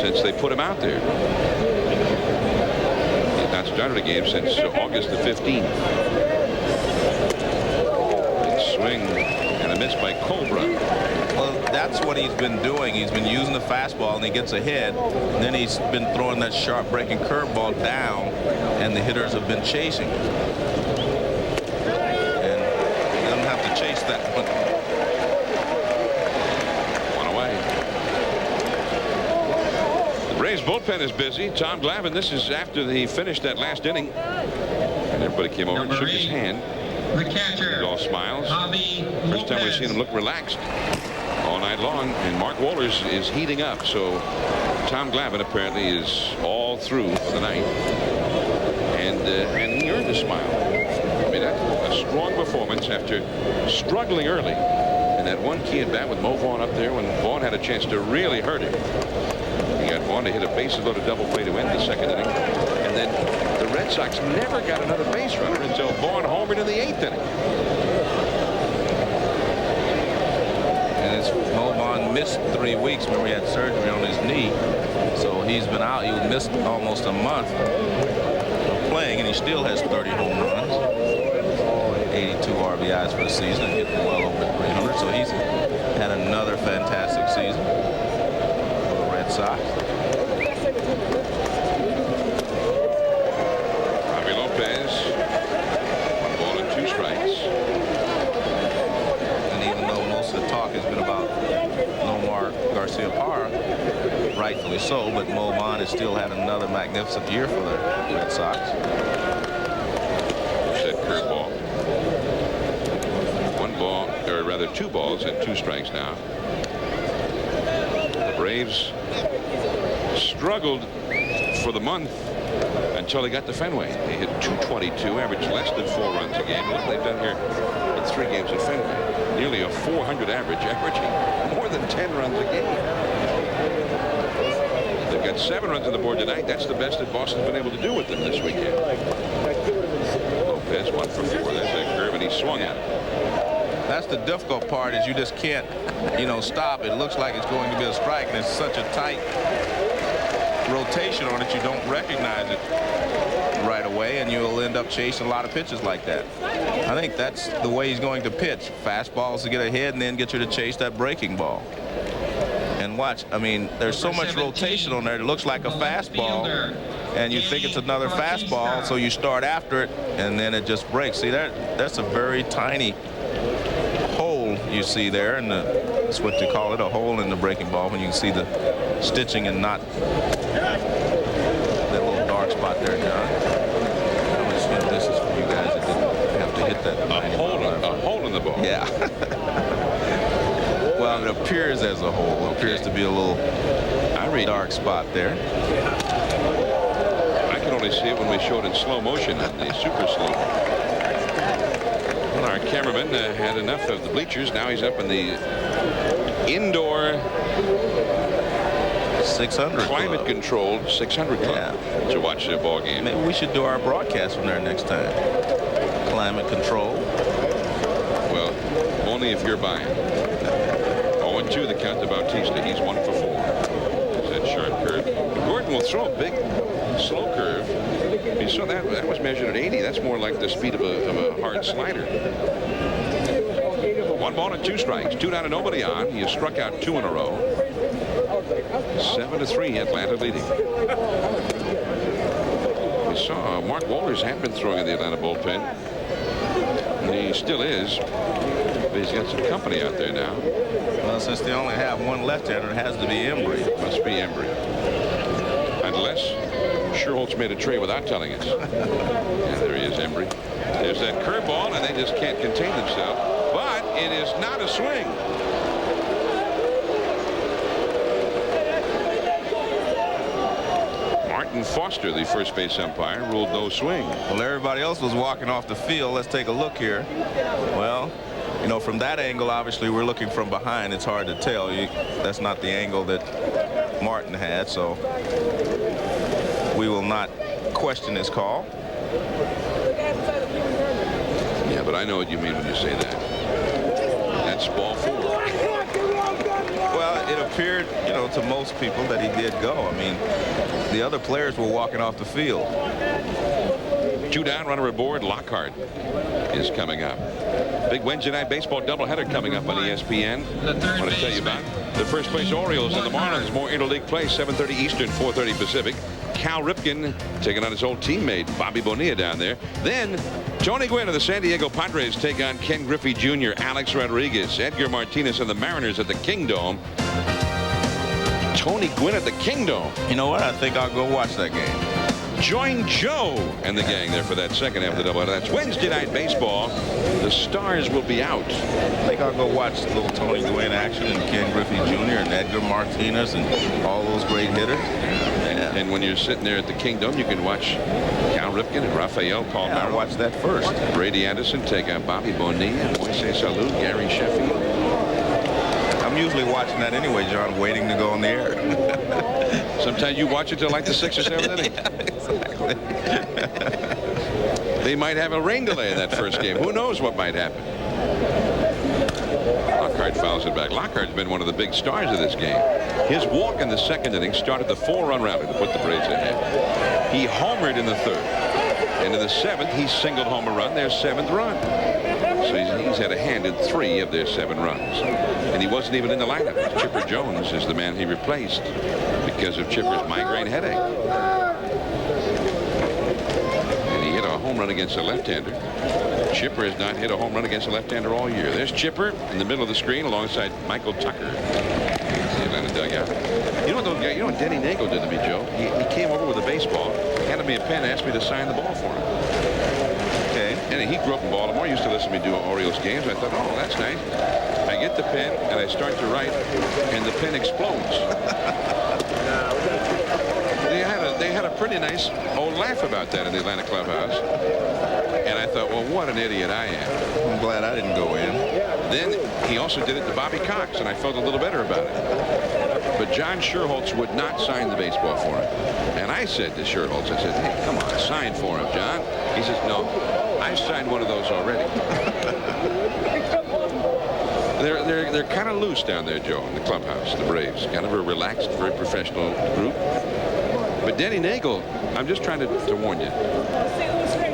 since they put him out there. He has not started a game since August the 15th. A swing and a miss by Cobra. Well, that's what he's been doing. He's been using the fastball, and he gets ahead. And then he's been throwing that sharp breaking curveball down, and the hitters have been chasing it. Chase that one. 1 away. The Braves bullpen is busy. Tom Glavine, this is after he finished that last inning. And everybody came over and shook his hand. The catcher. He's all smiles. First time we've seen him look relaxed all night long. And Mark Wohlers is heating up. So Tom Glavine apparently is all through for the night. And he earned a smile. I mean, that's a strong performance after struggling early. And that one key at bat with Mo Vaughn up there when Vaughn had a chance to really hurt him. He got Vaughn to hit a bases-loaded double play to end the 2nd inning. And then the Red Sox never got another base runner until Vaughn homered in the 8th inning. And it's Mo Vaughn missed 3 weeks. Remember, he had surgery on his knee. So he's been out. He missed almost a month playing, and he still has 30 home runs, 82 RBIs for the season, and hitting well over 300. So he's had another fantastic season for the Red Sox. Javi Lopez, 1 ball and 2 strikes. And even though most of the talk has been about Nomar Garcia Parra, rightfully so, but Mo Vaughn has still had another magnificent year for the Red Sox. Set curveball. 1 ball, or rather 2 balls and 2 strikes now. The Braves struggled for the month until they got to Fenway. They hit .222, averaged less than 4 runs a game. Look what they've done here in 3 games at Fenway. Nearly a .400 average, averaging more than 10 runs a game. They've got 7 runs on the board tonight. That's the best that Boston's been able to do with them this weekend. Lopez 1 for 4. There's that curve, and he swung at it. That's the difficult part, is you just can't, stop. It looks like it's going to be a strike, and it's such a tight rotation on it, you don't recognize it right away, and you'll end up chasing a lot of pitches like that. I think that's the way he's going to pitch. Fastballs to get ahead and then get you to chase that breaking ball. And watch, I mean, there's so much rotation on there. It looks like a fastball, and you think it's another fastball, so you start after it, and then it just breaks. See, that's a very tiny hole you see there, and that's what you call it, a hole in the breaking ball, when you can see the stitching and not that little dark spot there, John. How much this is for you guys that didn't have to hit that? A hole in the ball. Yeah. Well, it appears as a hole. It appears to be a little dark spot there. I can only see it when we show it in slow motion on the super slow. Well, our cameraman had enough of the bleachers. Now he's up in the indoor 600 climate controlled 600 club to watch the ball game. Maybe we should do our broadcast from there next time. Climate control. Well, only if you're buying. 0-2 the count to Bautista. He's 1 for 4. There's that sharp curve. Gordon will throw a big slow curve. You saw that was measured at 80. That's more like the speed of a hard slider. 1 ball and 2 strikes. 2 down and nobody on. He has struck out 2 in a row. 7-3, Atlanta leading. We saw Mark Wohlers had been throwing in the Atlanta bullpen. And he still is. But he's got some company out there now. Well, since they only have 1 left-hander, it has to be Embry. Must be Embry. Unless Sherholtz made a trade without telling us. Yeah, there he is, Embry. There's that curveball, and they just can't contain themselves. But it is not a swing. Martin Foster, the first base umpire, ruled no swing. Well, everybody else was walking off the field. Let's take a look here. Well, from that angle, obviously, we're looking from behind. It's hard to tell. That's not the angle that Martin had, so we will not question his call. Yeah, but I know what you mean when you say that. That's ball 4. Well, it appeared, to most people that he did go. I mean, the other players were walking off the field. 2 down, runner aboard. Lockhart is coming up. Big Wednesday night baseball doubleheader coming up on ESPN. I want to tell you about the first place Orioles in the Marlins. More interleague play, 7:30 Eastern, 4:30 Pacific. Cal Ripken taking on his old teammate Bobby Bonilla down there. Then Tony Gwynn of the San Diego Padres take on Ken Griffey Jr., Alex Rodriguez, Edgar Martinez, and the Mariners at the Kingdome. Tony Gwynn at the Kingdome. You know what? I think I'll go watch that game. Join Joe and the gang there for that second half of the doubleheader. That's Wednesday night baseball. The Stars will be out. I think I'll go watch little Tony Gwynn action and Ken Griffey Jr. and Edgar Martinez and all those great hitters. And when you're sitting there at the Kingdome, you can watch Cal Ripken and Rafael Palmeiro. I'll watch that first. Brady Anderson take on Bobby Bonilla, Moises Salud, Gary Sheffield. I'm usually watching that anyway, John, waiting to go on the air. Sometimes you watch it till like the 6th or 7th inning. Yeah, exactly. They might have a rain delay in that first game. Who knows what might happen? Lockhart fouls it back. Lockhart's been one of the big stars of this game. His walk in the second inning started the 4-run rally to put the Braves ahead. He homered in the 3rd. And in the 7th, he singled home a run, their 7th run. So he's had a hand in 3 of their 7 runs. And he wasn't even in the lineup. Chipper Jones is the man he replaced because of Chipper's migraine headache. And he hit a home run against a left-hander. Chipper has not hit a home run against a left-hander all year. There's Chipper in the middle of the screen alongside Michael Tucker. The behind the dugout. You know what Denny Nagel did to me, Joe? He came over with a baseball, handed me a pen, asked me to sign the ball for him. Okay. And he grew up in Baltimore. Used to listen to me do Orioles games. I thought, oh, that's nice. I get the pen and I start to write, and the pen explodes. They had a pretty nice old laugh about that in the Atlanta clubhouse. And I thought, well, what an idiot I am. I'm glad I didn't go in. Then he also did it to Bobby Cox, and I felt a little better about it. But John Sherholtz would not sign the baseball for him. And I said to Sherholtz, I said, hey, come on, sign for him, John. He says, no, I signed one of those already. They're kind of loose down there, Joe, in the clubhouse, the Braves. Kind of a relaxed, very professional group. But Denny Nagel, I'm just trying to warn you.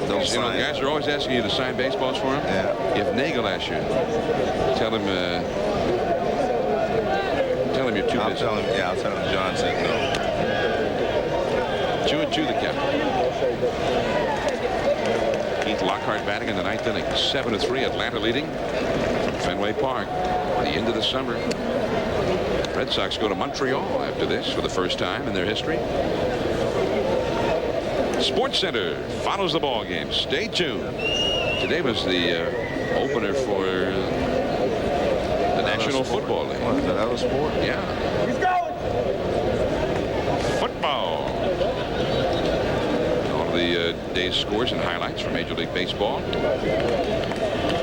You know, guys are always asking you to sign baseballs for him. Yeah. If Nagel asks you, tell him you're too busy. I'll tell him John said no. 2-2 the count. Keith Lockhart batting in the 9th inning. 7-3, Atlanta leading from Fenway Park. The end of the summer. Red Sox go to Montreal after this for the first time in their history. Sports Center follows the ball game. Stay tuned. Today was the opener for the National Football League. What, is that other sport? Yeah. He's going. Football. All the day's scores and highlights from Major League Baseball.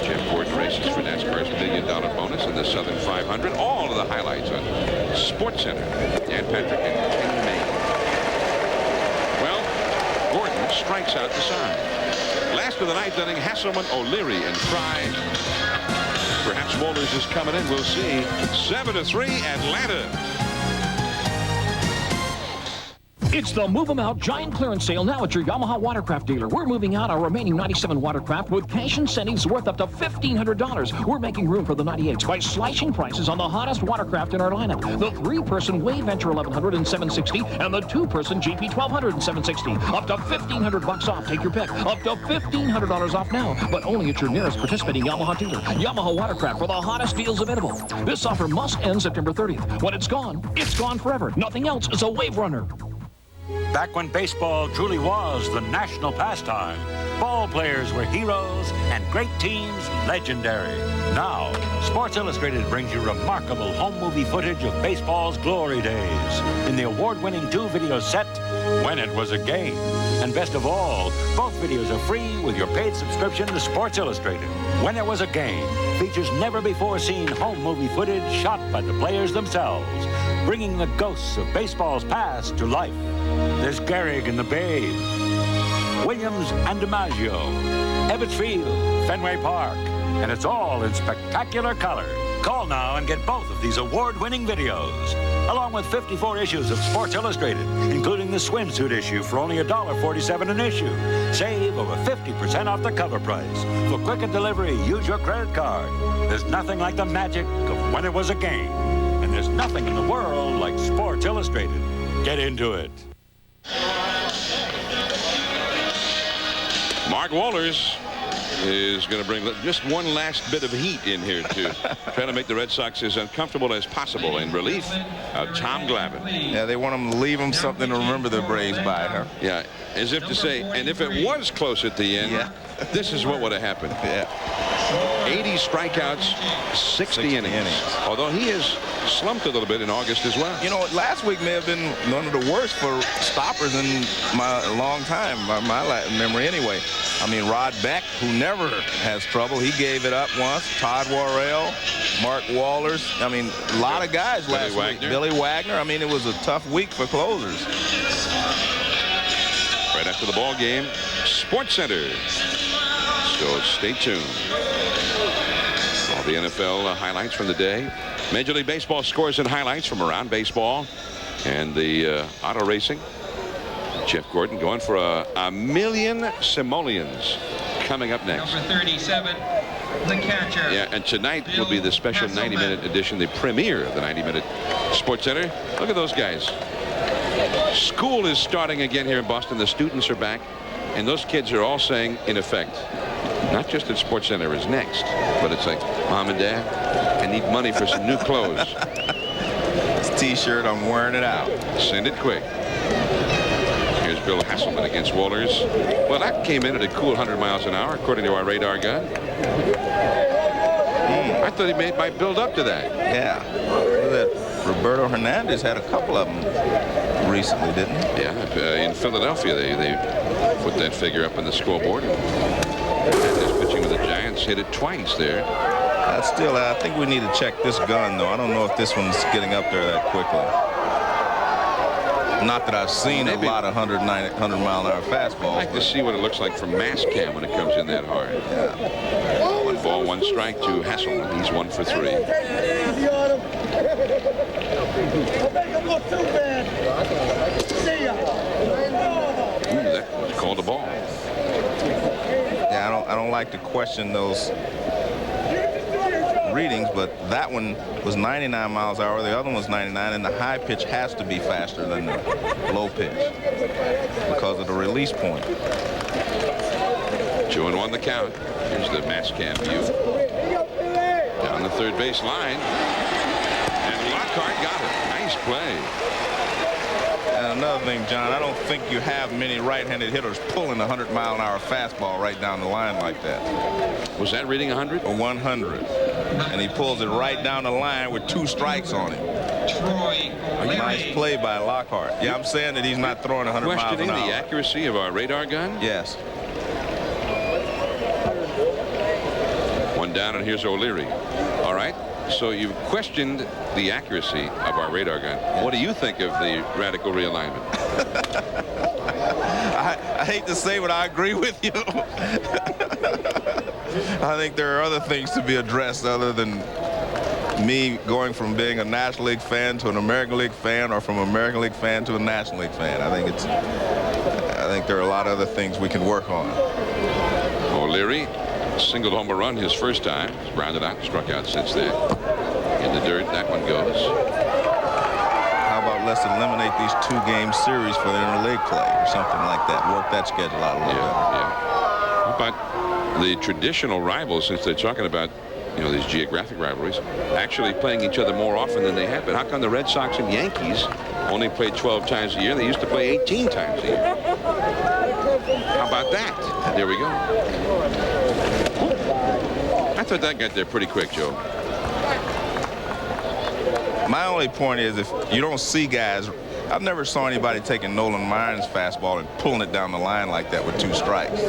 Jeff Gordon races for NASCAR's $1 million bonus in the Southern 500. All of the highlights on Sports Center. Dan Patrick and Kenny May. Gordon strikes out the side. Last of the 9th inning, Hasselman, O'Leary, and Fry. Perhaps Walters is coming in. We'll see. 7-3, Atlanta. It's the Move 'em Out giant clearance sale now at your Yamaha watercraft dealer. We're moving out our remaining 97 watercraft with cash incentives worth up to $1,500. We're making room for the 98s by slashing prices on the hottest watercraft in our lineup. The 3-person Wave Venture 1100 and 760 and the 2-person GP 1200 and 760. Up to $1,500 off. Take your pick. Up to $1,500 off now, but only at your nearest participating Yamaha dealer. Yamaha watercraft for the hottest deals available. This offer must end September 30th. When it's gone forever. Nothing else is a Wave Runner. Back when baseball truly was the national pastime, ball players were heroes and great teams legendary. Now, Sports Illustrated brings you remarkable home movie footage of baseball's glory days in the award-winning 2-video set, When It Was a Game. And best of all, both videos are free with your paid subscription to Sports Illustrated. When It Was a Game features never-before-seen home movie footage shot by the players themselves, bringing the ghosts of baseball's past to life. There's Gehrig and the Babe, Williams and DiMaggio, Ebbets Field, Fenway Park, and it's all in spectacular color. Call now and get both of these award-winning videos, along with 54 issues of Sports Illustrated, including the swimsuit issue for only $1.47 an issue. Save over 50% off the cover price. For quicker delivery, use your credit card. There's nothing like the magic of When It Was a Game. And there's nothing in the world like Sports Illustrated. Get into it. Mark Walters is going to bring just one last bit of heat in here to try to make the Red Sox as uncomfortable as possible in relief of Tom Glavine. Yeah, they want him to leave them something to remember the Braves by, huh? Yeah, as if to say, and if it was close at the end, this is what would have happened. Yeah. 80 strikeouts, 60 innings. Although he has slumped a little bit in August as well. You know, last week may have been one of the worst for stoppers in my long time, my memory anyway. I mean, Rod Beck, who never has trouble, he gave it up once. Todd Worrell, Mark Walters. I mean, a lot of guys last week. Billy Wagner. I mean, it was a tough week for closers. Right after the ball game, Sports Center. So stay tuned. All the NFL highlights from the day. Major League Baseball scores and highlights from around baseball and the auto racing. Jeff Gordon going for a million simoleons coming up next. Number 37, the catcher. Yeah, and tonight will be the special 90-minute edition, the premiere of the 90-minute Sports Center. Look at those guys. School is starting again here in Boston. The students are back, and those kids are all saying, in effect, not just that Sports Center is next, but it's like, Mom and Dad, I need money for some new clothes. T-shirt. I'm wearing it out. Send it quick. Here's Bill Hasselman against Wohlers. Well, that came in at a cool 100 miles an hour, according to our radar gun. I thought he might build up to that. Yeah. Roberto Hernandez had a couple of them recently, didn't he? Yeah. In Philadelphia, they put that figure up on the scoreboard. Hernandez pitching with the Giants hit it twice there. Still, I think we need to check this gun, though. I don't know if this one's getting up there that quickly. Not that I've seen a lot of 100-mile-an-hour fastballs. I'd like to see what it looks like from mass cam when it comes in that hard. Yeah. 1 ball, 1 strike to Hasselman. He's 1 for 3. That was called a ball. Yeah, I don't like to question those readings, but that one was 99 miles an hour. The other one was 99, and the high pitch has to be faster than the low pitch because of the release point. 2-1 the count. Here's the mass cam view. Down the third base line. And Lockhart got it. Nice play. And another thing, John, I don't think you have many right-handed hitters pulling a 100-mile-an-hour fastball right down the line like that. Was that reading 100? 100. And he pulls it right down the line with 2 strikes on him. Nice play by Lockhart. Yeah, I'm saying that he's not throwing 100 miles an hour. Questioning the accuracy of our radar gun? Yes. 1 down, and here's O'Leary. All right. So you've questioned the accuracy of our radar gun. What do you think of the radical realignment? I hate to say, but I agree with you. I think there are other things to be addressed other than me going from being a National League fan to an American League fan, or from an American League fan to a National League fan. I think there are a lot of other things we can work on. O'Leary singled home a run his first time. He's grounded out, struck out since then. In the dirt, that one goes. How about let's eliminate these 2-game series for the interleague play or something like that? Work that schedule out a little bit. Yeah. How about the traditional rivals, since they're talking about, these geographic rivalries, actually playing each other more often than they have been? How come the Red Sox and Yankees only play 12 times a year? They used to play 18 times a year. How about that? There we go. I thought that got there pretty quick, Joe. My only point is, if you don't see guys, I've never saw anybody taking Nolan Myron's fastball and pulling it down the line like that with 2 strikes.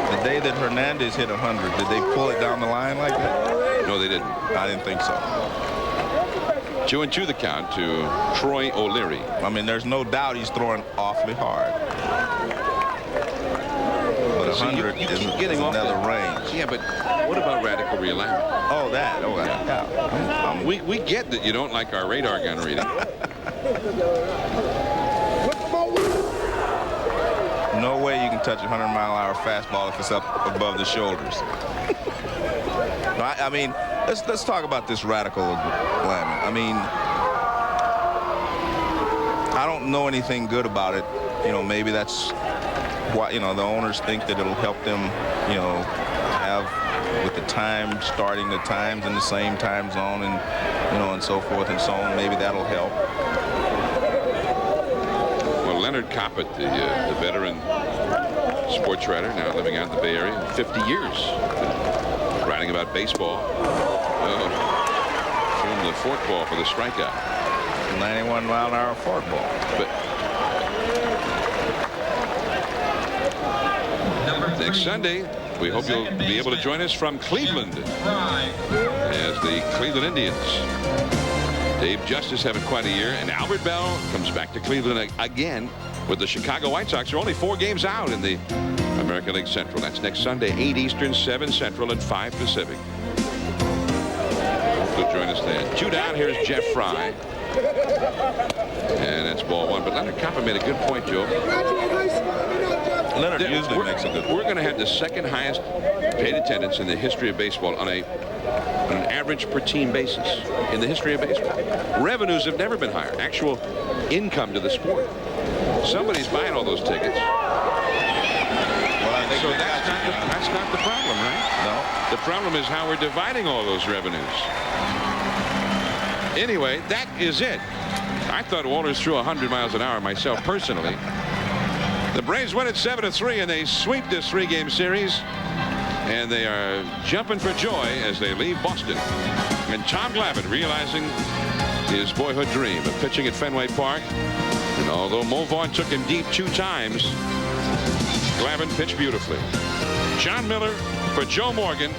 The day that Hernandez hit 100, did they pull it down the line like that? No, they didn't. I didn't think so. 2-2 the count to Troy O'Leary. I mean, there's no doubt he's throwing awfully hard. But 100 you is keep getting off another that range. Yeah, but what about radical realignment? Oh, that. Yeah. We get that you don't like our radar gun reading. No way you can touch a 100-mile-an-hour fastball if it's up above the shoulders. I mean, let's talk about this radical alignment. I mean, I don't know anything good about it. Maybe that's why, the owners think that it'll help them, have with the time, starting the times in the same time zone, and, and so forth and so on. Maybe that'll help. Well, Leonard Coppett, the veteran sports writer, now living out in the Bay Area, 50 years, writing about baseball. Threw the forkball for the strikeout. 91-mile-an-hour forkball. But next Sunday, we hope you'll be able to join us from Cleveland as the Cleveland Indians. Dave Justice having quite a year, and Albert Bell comes back to Cleveland again with the Chicago White Sox. They're only 4 games out in the American League Central. That's next Sunday, 8 Eastern, 7 Central, and 5 Pacific. Hope you'll join us then. 2 down. Here's Jeff Fry. And that's ball 1. But Leonard Coppett made a good point, Joe. Leonard usually makes a good point. We're going to have the 2nd highest paid attendance in the history of baseball on an average per team basis in the history of baseball. Revenues have never been higher. Actual income to the sport. Somebody's buying all those tickets. Well, I think That's not the problem, right? No. The problem is how we're dividing all those revenues. Anyway, that is it. I thought Walters threw 100 miles an hour myself personally. The Braves win it 7-3, and they sweep this 3-game series. And they are jumping for joy as they leave Boston. And Tom Glavine realizing his boyhood dream of pitching at Fenway Park. And although Mulvaughn took him deep 2 times, Glavine pitched beautifully. John Miller for Joe Morgan.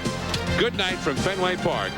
Good night from Fenway Park.